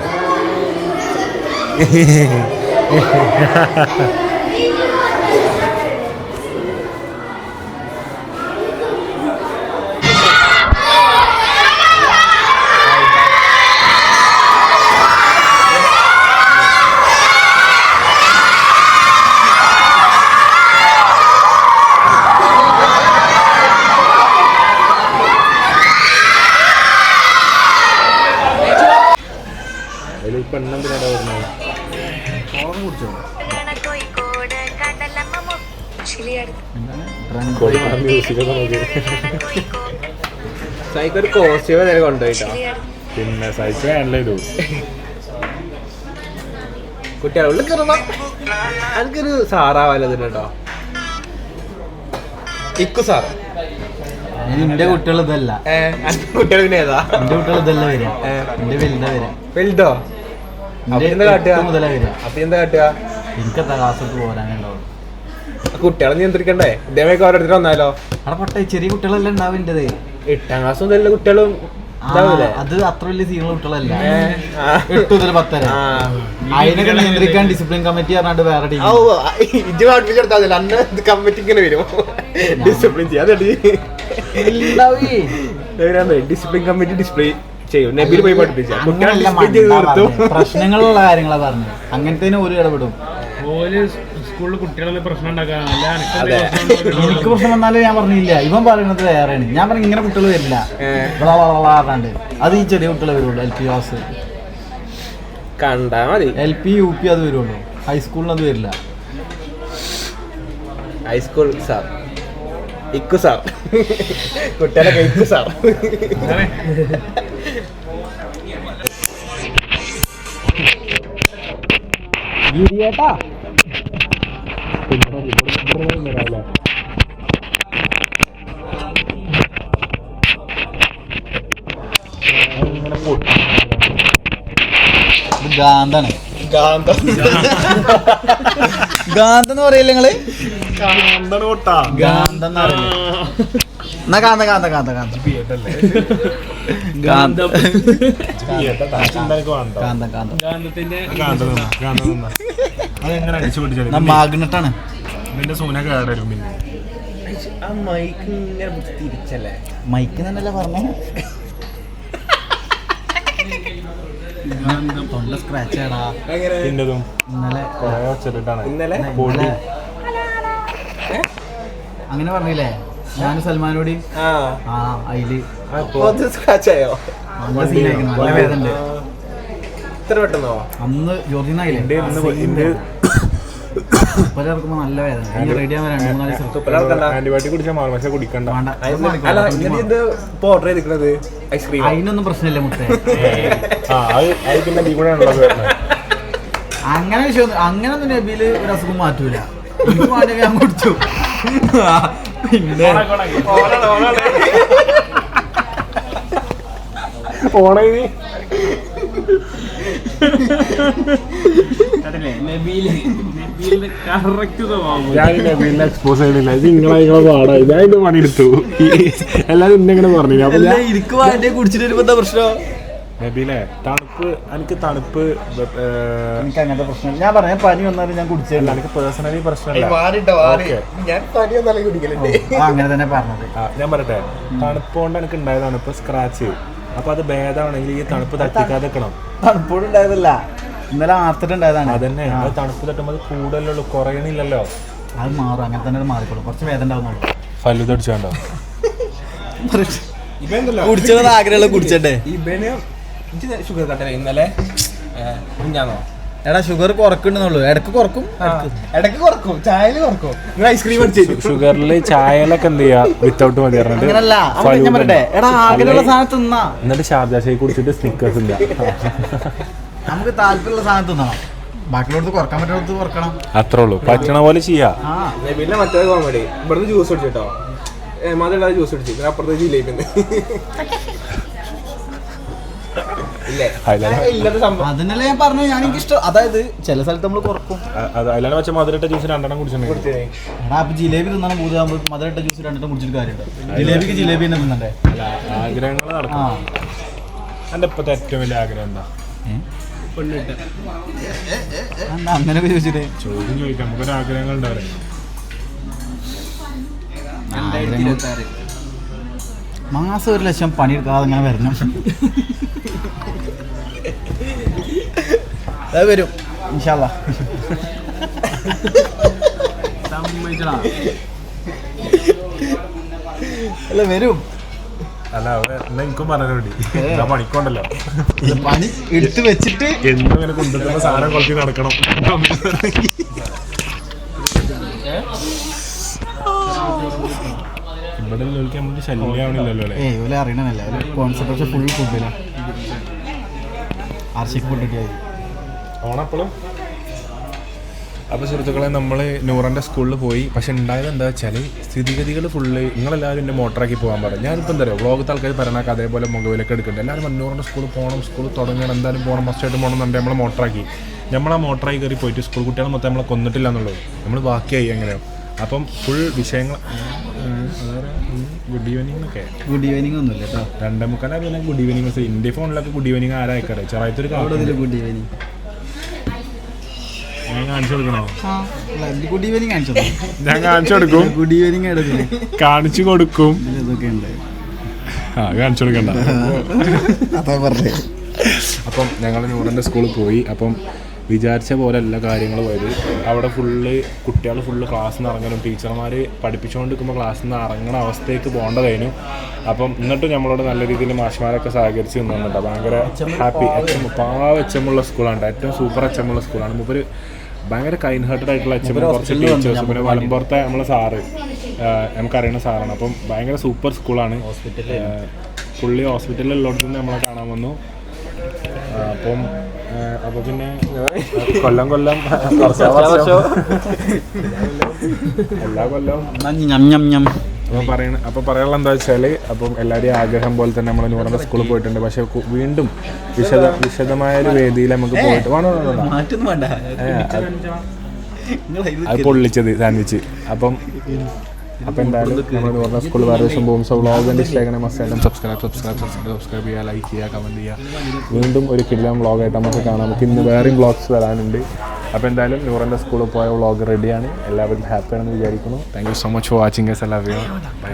പെണ്ണെന്തിനാണ് വരുന്നത്? മ്യൂസിക്കൊക്കെ നോക്കി സൈക്ക് ഒരു കോസ്റ്റ്യൂം നേരെ കൊണ്ടുപോയിട്ടോ. പിന്നെ സൈക്കിൾ ഹാൻഡിൽ ചെയ്തു. കുട്ടികളെ ഉള്ളിൽ കയറുമ്പോ എനിക്കൊരു സാറാവല്ലതിന് കേട്ടോ. ഇക്കു സാർ എന്റെ കുട്ടികൾ ഇതല്ല, കുട്ടികൾ പിന്നെ ഏതാ? എന്റെ കുട്ടികൾ ഇതല്ല വരിക, എന്റെ വലുതാ വരിക, വലുതോ? അപ്പൊ എന്താ കാട്ടുക? മുതലാ വരിക. അപ്പൊ എന്താ കാട്ടുക? എനിക്കെത്താ ക്ലാസ്സിൽ പോരാനുണ്ടാവും. കുട്ടികളെ നിയന്ത്രിക്കണ്ടേ? ഇതേമാതിരി ഓരോരുത്തർ വന്നാലോ? അവിടെ പൊട്ടെ ചെറിയ കുട്ടികളെല്ലാം ഉണ്ടാവും എന്റേത്. 8ാം ക്ലാസ് മുതലുള്ള കുട്ടികളും അത് അത്ര വലിയ സീനിയർ കുട്ടികളല്ല, 8 മുതൽ 10 വരെ. അതിനൊക്കെ നിയന്ത്രിക്കാൻ ഡിസിപ്ലിൻ കമ്മിറ്റി പറഞ്ഞാണ്ട് വേറെ ടീം. ഇത് പഠിപ്പിച്ചെടുത്താൽ അന്ന് കമ്മിറ്റി ഇങ്ങനെ വരും. ഡിസിപ്ലിൻ ചെയ്യാതെ ഡിസിപ്ലിൻ കമ്മിറ്റി ഡിസ്പ്ലേ ചെയ്യും. നബിയിൽ പോയി പഠിപ്പിച്ച പ്രശ്നങ്ങളുള്ള കാര്യങ്ങളാ പറഞ്ഞു, അങ്ങനത്തേന് ഒരു ഇടപെടും. സ്കൂളിൽ കുട്ടികളെ പ്രശ്നം ഉണ്ടാക്കാൻ എനിക്ക് പ്രശ്നം വന്നാലും ഞാൻ പറഞ്ഞില്ല, ഇവൻ പറയുന്നത് വേറെയാണ്. ഞാൻ പറഞ്ഞു ഇങ്ങനെ കുട്ടികൾ വരില്ല പറഞ്ഞാണ്ട്, അത് ഈ ചെറിയ കുട്ടികളെ വരുള്ളൂ. LP ക്ലാസ് കണ്ടാ മതി. LP UP അത് വരുള്ളൂ, ഹൈസ്കൂളിന് അത് വരില്ല. ഹൈസ്കൂൾ സാർ ഇക്കു സാർ കുട്ടികളൊക്കെ ഇക്കു സാർ. ഗാന്ധാണ്, ഗാന്ധം ഗാന്ധം എന്ന് പറയില്ല നിങ്ങള്? ഗാന്ധം എന്നാ എന്നാ കാന്ത കാന്ത കാന്ത കാന്ത അതെങ്ങനെ അടിച്ചു പിടിച്ചാൽ മാഗ്നറ്റാണ്. നിന്റെ സൂന കേടരും. പിന്നെ ആ മൈക്ക് ഇങ്ങനെ തിരിച്ചല്ലേ? മൈക്ക് തന്നെയല്ലേ പറഞ്ഞേ? തൊണ്ട സ്ക്രാച്ച് ആടാ. പിന്നതും ഇന്നലെ അങ്ങനെ പറഞ്ഞില്ലേ ഞാൻ സൽമാനോട്? അതില് സ്ക്രാച്ച് ആയോ? നല്ല സീനായിരിക്കുന്നു, നല്ല വേദന ഉണ്ട്. ഇത്ര പെട്ടെന്നോ? അന്ന് ജോർജിനായില്ലേ ഇറക്കുമ്പോ നല്ല വേദന. റെഡി ആവാൻ 2-3 ദിവസം ആന്റിബയോട്ടിക് കുടിച്ചാൽ മാറും, പക്ഷെ കുടിക്കണ്ട. ഐസ്ക്രീം അതിനൊന്നും പ്രശ്നമില്ല മുട്ടേ. പിന്നെ നീ കൂടെ ഉള്ളത് അങ്ങനെ വിഷയം അങ്ങനൊന്നും നബിയില് ഒരു അസുഖം മാറ്റൂല. എനിക്ക് വേണ്ടി ഞാൻ കുടിച്ചു. പിന്നെ ഞാൻ നബീലിനെ എക്സ്പോസ് ചെയ്യണില്ല. ഇത് നിങ്ങളെ പാടാ. ഞാൻ ഇത് പണിയെടുത്തു. എല്ലാരും ഇന്നെങ്ങനെ പറഞ്ഞു. അപ്പൊ എനിക്ക് വേണ്ടി കുടിച്ചിട്ട് വരുമ്പോ എന്താ പ്രശ്നം? നബീലെ തണുപ്പ്, എനിക്ക് തണുപ്പ് എനിക്ക് അങ്ങനത്തെ പ്രശ്നം. ഞാൻ പറഞ്ഞ പനി വന്നാലും ഞാൻ കുടിച്ചില്ല. എനിക്ക് പേഴ്സണലി പ്രശ്നമില്ല. അങ്ങനെ തന്നെ പറഞ്ഞത്. ഞാൻ പറയട്ടെ, തണുപ്പ് കൊണ്ട് എനിക്ക് ഉണ്ടായതാണ് ഇപ്പൊ സ്ക്രാച്ച്. അപ്പൊ അത് ഭേദമാണെങ്കിൽ ഈ തണുപ്പ് തട്ടിക്കാതെ വെക്കണം. തണുപ്പോട് ഉണ്ടായതല്ല, ഇന്നലെ ആർത്തിട്ടുണ്ടായതാണ്. അതന്നെ, അത് തണുപ്പ് തട്ടുമ്പോൾ അത് കൂടുതലുള്ളൂ, കുറയണില്ലല്ലോ. അത് മാറും, അങ്ങനെ തന്നെ മാറിക്കോളും. കുറച്ച് വേദന ഉണ്ടാവുന്നുള്ളൂ. ഫല്ലു തടിച്ചാണ്ടോ കുടിച്ചത് ആഗ്രഹമുള്ള കുടിച്ചട്ടെ. ഷുഗർ കട്ടല്ലേ ഇന്നലെ? ഞാനോ? എടാ ഷുഗർ കുറക്കുന്നുള്ളൂ, ഇടക്ക് കുറക്കും, ഇടക്ക് കുറക്കും, ചായല് കുറക്കും. നിങ്ങൾ ഐസ്ക്രീം അടിച്ചു ഷുഗറിൽ ചായലൊക്കെ എന്ത് ചെയ്യാ വിത്തൗട്ട് മതി പറഞ്ഞിട്ട്. അങ്ങനല്ല, ഞാൻ പറയട്ടെ, എടാ ആഗ്രഹമുള്ള സാധനം തിന്നാ. എന്നിട്ട് ഷാർജ ഷേക്ക് കുടിച്ചിട്ട് സ്നിക്കേഴ്സ് ഇല്ല. നമുക്ക് താല്പര്യമുള്ള സാധനം തിന്നണം, ബാക്കിയുള്ളടത്ത് കുറക്കാൻ പറ്റുന്നിടത്ത് കുറക്കണം. അത്രേ ഉള്ളൂ, പറ്റണ പോലെ ചെയ്യാ. പിന്നെ മറ്റേ കോമഡി, ഇവിടുന്ന് ജ്യൂസ് കുടിച്ചിട്ടോ, മധുരമില്ലാതെ ജ്യൂസ് കുടിച്ചു, പിന്നെ അപ്പുറത്തെ ജിലേബി അതിനല്ലേ ഞാൻ പറഞ്ഞു, ഞാൻ എനിക്ക് ഇഷ്ടം. അതായത് ചില സ്ഥലത്ത് നമ്മൾ കുറക്കും. അതിലാണ് വെച്ചാൽ മധുരട്ട ജ്യൂസ് 2 കുടിച്ചിട്ടുണ്ട്. എടാ അപ്പൊ ജിലേബി തിന്നാൻ പൂജയാകുമ്പോൾ മധുരട്ട ജ്യൂസ് 2 കുടിച്ചിട്ട് കാര്യമുണ്ട്. ജിലേബിക്ക് ജിലേബി തന്നെ തിന്നണ്ടേ? ആഗ്രഹങ്ങൾ നടക്കും. എന്റെ ഇപ്പത്തെ ഏറ്റവും വലിയ ആഗ്രഹം എന്താ? അങ്ങനെയൊക്കെ ചോദിച്ചിട്ട് ചോദ്യം ചോദിക്കാം. നമുക്കൊരു ആഗ്രഹങ്ങൾ ഉണ്ടാവില്ല. മാസം 1 ലക്ഷം പണിയെടുക്കാതെ അങ്ങനെ വരണം. അത് വരും ഇൻഷാ അല്ലാഹ്. അല്ല വരും. അല്ല എന്നാ എനിക്കും പറഞ്ഞോണ്ടി ഞാൻ പണിക്കൊണ്ടല്ലോ പണി എടുത്ത് വെച്ചിട്ട് എന്നും ഇങ്ങനെ കൊണ്ടുവരുന്ന സാധനം കുറച്ച് നടക്കണം. ഇവിടെ ഉള്ളവർക്ക് നമുക്ക് ശല്യമാവണില്ലല്ലോ അല്ലേ? ഓലെ അറിയണമല്ല കോൺസെപ്റ്റ് ഫുൾ ഫുഡിലാണ് ആർഷിക്ക് ഫുഡ് കിട്ടിയാൽ ഓണപ്പളും. അപ്പോൾ സുഹൃത്തുക്കളെ നമ്മൾ നൂറൻ്റെ സ്കൂളിൽ പോയി. പക്ഷെ ഉണ്ടായത് എന്താ വെച്ചാൽ സ്ഥിതിഗതികൾ ഫുള്ള് നിങ്ങളെല്ലാവരും എൻ്റെ മോട്ടറാക്കി പോകാൻ പറയും. ഞാനിപ്പോൾ എന്താ പറയുക വ്ളോഗത്തെ ആൾക്കാർ പറഞ്ഞാൽ അതേപോലെ മുഖവിലൊക്കെ എടുക്കുന്നുണ്ട്. എല്ലാവരും നൂറിൻ്റെ സ്കൂളിൽ പോകണം, സ്കൂൾ തുടങ്ങണം, എന്തായാലും പോകണം, മസ്റ്റായിട്ട് പോകണം എന്നുണ്ടെങ്കിൽ നമ്മളെ മോട്ടറാക്കി. നമ്മളാ മോട്ടറായി കയറി പോയിട്ട് സ്കൂൾ കുട്ടികളെ മൊത്തം നമ്മളെ കൊന്നിട്ടില്ല എന്നുള്ളത് നമ്മൾ ബാക്കിയായി എങ്ങനെയോ. അപ്പം ഫുൾ വിഷയങ്ങൾ ഗുഡ് ഈവനിങ് എന്നൊക്കെ. ഗുഡ് ഈവനിങ് ഒന്നുമില്ല കേട്ടോ. 2:45 പിന്നെ ഗുഡ് ഈവനിങ് മെസ്സേജ്. ഇന്ത്യ ഫോണിലൊക്കെ ഗുഡ് ഈവനിങ് ആരാ അയക്കാറ്? ചെറായിത്തൊരു ഗുഡ് ഈവനിങ് ഞാൻ കാണിച്ചു കൊടുക്കണോ? ഗുഡ് ഈവനിങ് കാണിച്ചോ? ഞാൻ കാണിച്ചു കൊടുക്കും. ഗുഡ് ഈവനിങ് എടുക്കും, കാണിച്ചു കൊടുക്കും. ഇതൊക്കെ ഉണ്ട്. കാണിച്ചു കൊടുക്കണ്ട. അതാ പറഞ്ഞേ. അപ്പം ഞങ്ങൾ നൂറിൻ്റെ സ്കൂളിൽ പോയി. അപ്പം വിചാരിച്ച പോലെ എല്ലാ കാര്യങ്ങളും പോയത്. അവിടെ ഫുള്ള് കുട്ടികൾ ഫുള്ള് ക്ലാസ്സിൽ നിന്ന് ഇറങ്ങണം, ടീച്ചർമാർ പഠിപ്പിച്ചുകൊണ്ടിരിക്കുമ്പോൾ ക്ലാസ്സിൽ നിന്ന് ഇറങ്ങണ അവസ്ഥയ്ക്ക് പോകേണ്ടതായിരുന്നു. അപ്പം എന്നിട്ടും നമ്മളോട് നല്ല രീതിയിൽ മാഷ്മാരൊക്കെ സഹകരിച്ച് നിന്നുണ്ട്. ഭയങ്കര ഹാപ്പി. എച്ചമുള്ള സ്കൂളാണ്, ഏറ്റവും സൂപ്പർ എച്ചമുള്ള സ്കൂളാണ്. മൂപ്പര് ഭയങ്കര കൈൻഡ് ഹാർട്ടഡ് ആയിട്ടുള്ള എച്ചമ്മ, കുറച്ച് ടീച്ചേഴ്സ്, പിന്നെ മലമ്പുറത്തെ നമ്മളെ സാറ് നമുക്കറിയുന്ന സാറാണ്. അപ്പം ഭയങ്കര സൂപ്പർ സ്കൂളാണ്. പുള്ളി ഹോസ്പിറ്റലിലുള്ളടത്തുനിന്ന് നമ്മളെ കാണാൻ വന്നു. അപ്പം അപ്പോൾ പിന്നെ കൊല്ലം എല്ലാ കൊല്ലവും അപ്പോൾ പറയാനുള്ള എന്താ വെച്ചാൽ, അപ്പം എല്ലാവരെയും ആഗ്രഹം പോലെ തന്നെ നമ്മൾ നൂറിൻ്റെ സ്കൂളിൽ പോയിട്ടുണ്ട്. പക്ഷെ വീണ്ടും വിശദമായൊരു വേദിയിൽ നമുക്ക് പോയിട്ട് അത് പൊള്ളിച്ചത് സാൻഡ്വിച്ച്. അപ്പം എന്തായാലും നമ്മൾ നൂറിൻ്റെ സ്കൂളിൽ വേറെ ദിവസം പോകും. സോ വ്ളോഗിൻ്റെ ഇഷ്ടമാക്കണേ മസ്റ്റായിട്ടും സബ്സ്ക്രൈബ് ചെയ്യുക, ലൈക്ക് ചെയ്യുക, കമൻറ്റ് ചെയ്യുക. വീണ്ടും ഒരു കിടിലൻ വ്ളോഗായിട്ട് നമുക്ക് കാണാം. നമുക്ക് ഇന്ന് വേറെയും വ്ളോഗ്സ് വരാനുണ്ട്. അപ്പോൾ എന്തായാലും നൂറിൻ്റെ സ്കൂളിൽ പോയ വ്ളോഗ് റെഡിയാണ്. എല്ലാവരും ഹാപ്പിയാണെന്ന് വിചാരിക്കുന്നു. Thank you so much for watching. S എല്ലാവരും ബൈ.